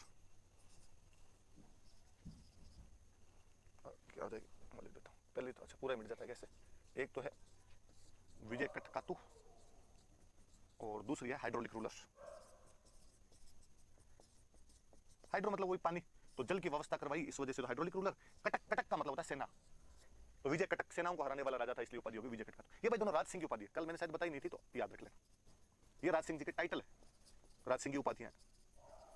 क्या हो जाएगी, मैं लिख देता हूँ पहले तो, अच्छा पूरा मिट जाता है कैसे। एक तो है विजय कटकातु और दूसरी है हाइड्रोलिक रूलर। हाइड्रो मतलब वही पानी, तो जल की व्यवस्था करवाई इस वजह से तो हाइड्रोलिक रूलर। कटक, कटक का मतलब होता है सेना, तो विजय कटक सेनाओं को हराने वाला राजा था, इसलिए उपाधि होगी विजय कटक। ये भाई दोनों राज सिंह की उपाधि है, कल मैंने शायद बताई नहीं थी तो याद रख लेना। ये राज सिंह जी के टाइटल है, राज सिंह की उपाधियां।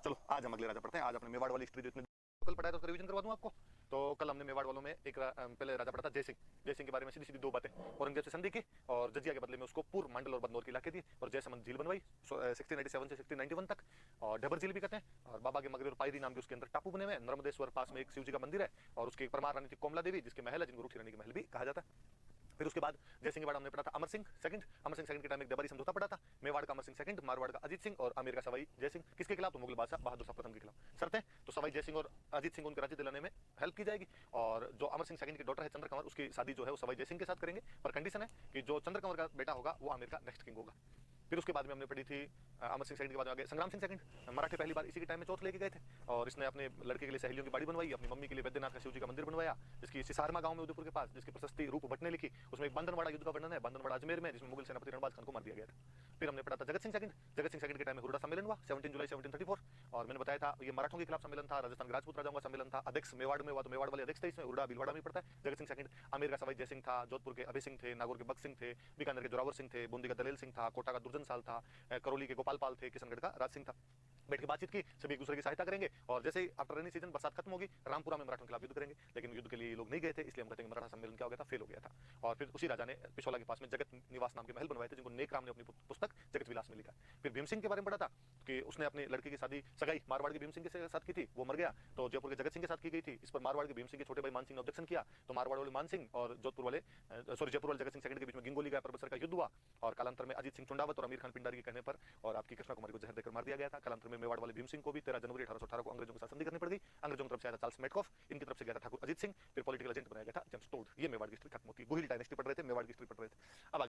चलो आज हम अगले राजा पढ़ते हैं। आज अपने मेवाड़ वाली हिस्ट्री जो इतने कल पढ़ाया तो उसका रिवीजन करवा दूं आपको। तो कल हमने मेवाड़ वालों में एक पहले राजा पढ़ा था जय सिंह। जय सिंह के बारे में सीधी सीधी 2 बातें, औरंगजेब से संधि की और जजिया के बदले में उसको पूर्व मंडल और बदनौर के इलाके दिए, और जयसमंद झील बनवाई 1687 से 1691 तक, और ढबर झील भी कहते हैं। और बाबा के मगरे और पायरी नाम के उसके अंदर टापू बने हुए हैं। नर्मदेश्वर पास में एक शिव जी का मंदिर है, और उसकी एक परमार रानी थी कोमला देवी, जिसके महल है, जिनको रूठी रानी के महल भी कहा जाता है। फिर उसके बाद जय सिंह के बाद हमने पढ़ा था अमर सिंह सेकंड। अमर सिंह सेकंड के टाइम एक दबारी समझौता पड़ा था। मेवाड़ का अमर सिंह सेकंड, मारवाड़ का अजीत सिंह और आमेर का सवाई जय सिंह। किसके खिलाफ? तो मुगल बादशाह बहादुर शाह प्रथम के खिलाफ। शर्तें तो सवाई जय सिंह और अजीत सिंह उनके राज्य दिलाने में हेल्प की जाएगी, और जो अमर सिंह सेकंड की डॉटर है चंद्र कंवर, उसकी शादी जो है वो सवाई जय सिंह के साथ करेंगे, पर कंडीशन है कि जो चंद्र कंवर का बेटा होगा वो आमेर का नेक्स्ट किंग होगा। फिर उसके बाद में हमने पढ़ी थी अमर सिंह सेकंड के बाद में आगे संग्राम सिंह सेकंड, मराठे पहली बार इसी के टाइम में चौथ लेके गए थे और इसने अपने लड़के के लिए सहेलियों की बाड़ी बनवाई, अपनी मम्मी के लिए वैद्यनाथ का शिव जी का मंदिर बनवाया, जिसकी सिसारमा गांव में उदयपुर के पास, जिसकी प्रशस्ति रूप भट्ट ने लिखी। उसमें एक बंदनवाड़ा युद्ध का वर्णन है, बंदनवाड़ा अजमेर में, जिसमें मुगल सेनापति रणबाज खान को मार दिया गया था। फिर हमने पढ़ा था जगत सिंह सेकंड, जगत सिंह सेकंड के टाइम में हुरडा सम्मेलन हुआ 17 जुलाई 1734, और मैंने बताया था ये मराठों के खिलाफ सम्मेलन था, राजस्थान के राजपूत राजाओं का सम्मेलन था, अध्यक्ष मेवाड़ में हुआ, तो मेवाड़ वाले अध्यक्ष थे, इसमें हुरडा भीलवाड़ा में पड़ता है जगत सिंह सेकंड। आमेर का सवाई जय सिंह था, जोधपुर के अभय सिंह थे, नागौर के बख्त सिंह थे, बीकानेर के जोरावर सिंह थे, बूंदी का दलेल सिंह था, कोटा का दुर्जन साल था, करौली के गोपाल पाल थे, किशनगढ़ का राज सिंह था। बैठ के बातचीत की, सभी एक दूसरे की सहायता करेंगे, और जैसे ही आफ्टर रेनी सीजन बरसात खत्म होगी रामपुरा में मराठों के खिलाफ युद्ध करेंगे, लेकिन युद्ध के लिए लोग नहीं गए थे, इसलिए हम कहते हैं मराठा सम्मेलन क्या हो गया था, फेल हो गया था। और फिर उसी राजा ने पिछोला के पास में जगत निवास नाम के महल बनवाए थे, जिनको नेक राम ने अपनी पुस्तक जगत विलास में लिखा। फिर भीम सिंह के बारे में पढ़ा था कि उसने अपने लड़के की शादी सगाई मारवाड़ के भीम सिंह के साथ की थी, वो मर गया, तो जयपुर के जगत सिंह के साथ की गई थी। इस पर मारवाड़ के भीम सिंह के छोटे भाई मान सिंह ने ऑब्जेक्शन किया, तो मारवाड़ वाले मान सिंह और जोधपुर वाले जयपुर वाले जगत सिंह सेकंड के बीच में गिंगोली गाय परबसर का युद्ध हुआ, और कालांतर में अजीत सिंह चुंडावत और अमीर खान पिंडारी के कहने पर और आपकी कृष्णा कुमारी को जहर देकर मार दिया गया था। कालांतर में मेवाड़ वाले भीम सिंह को भी 13 जनवरी 1818 को अंग्रेजों के साथ संधि करनी पड़ गई। अंग्रेजों की तरफ से आया था चार्ल्स मेटकॉफ, इनकी तरफ से गया था ठाकुर अजीत सिंह, फिर पॉलिटिकल एजेंट बनाया गया था जेम्स टोड। ये मेवाड़ की हिस्ट्री खत्म होती है। गोहिल डायनेस्टी पढ़ रहे थे, मेवाड़ की हिस्ट्री पढ़ रहे थे। अब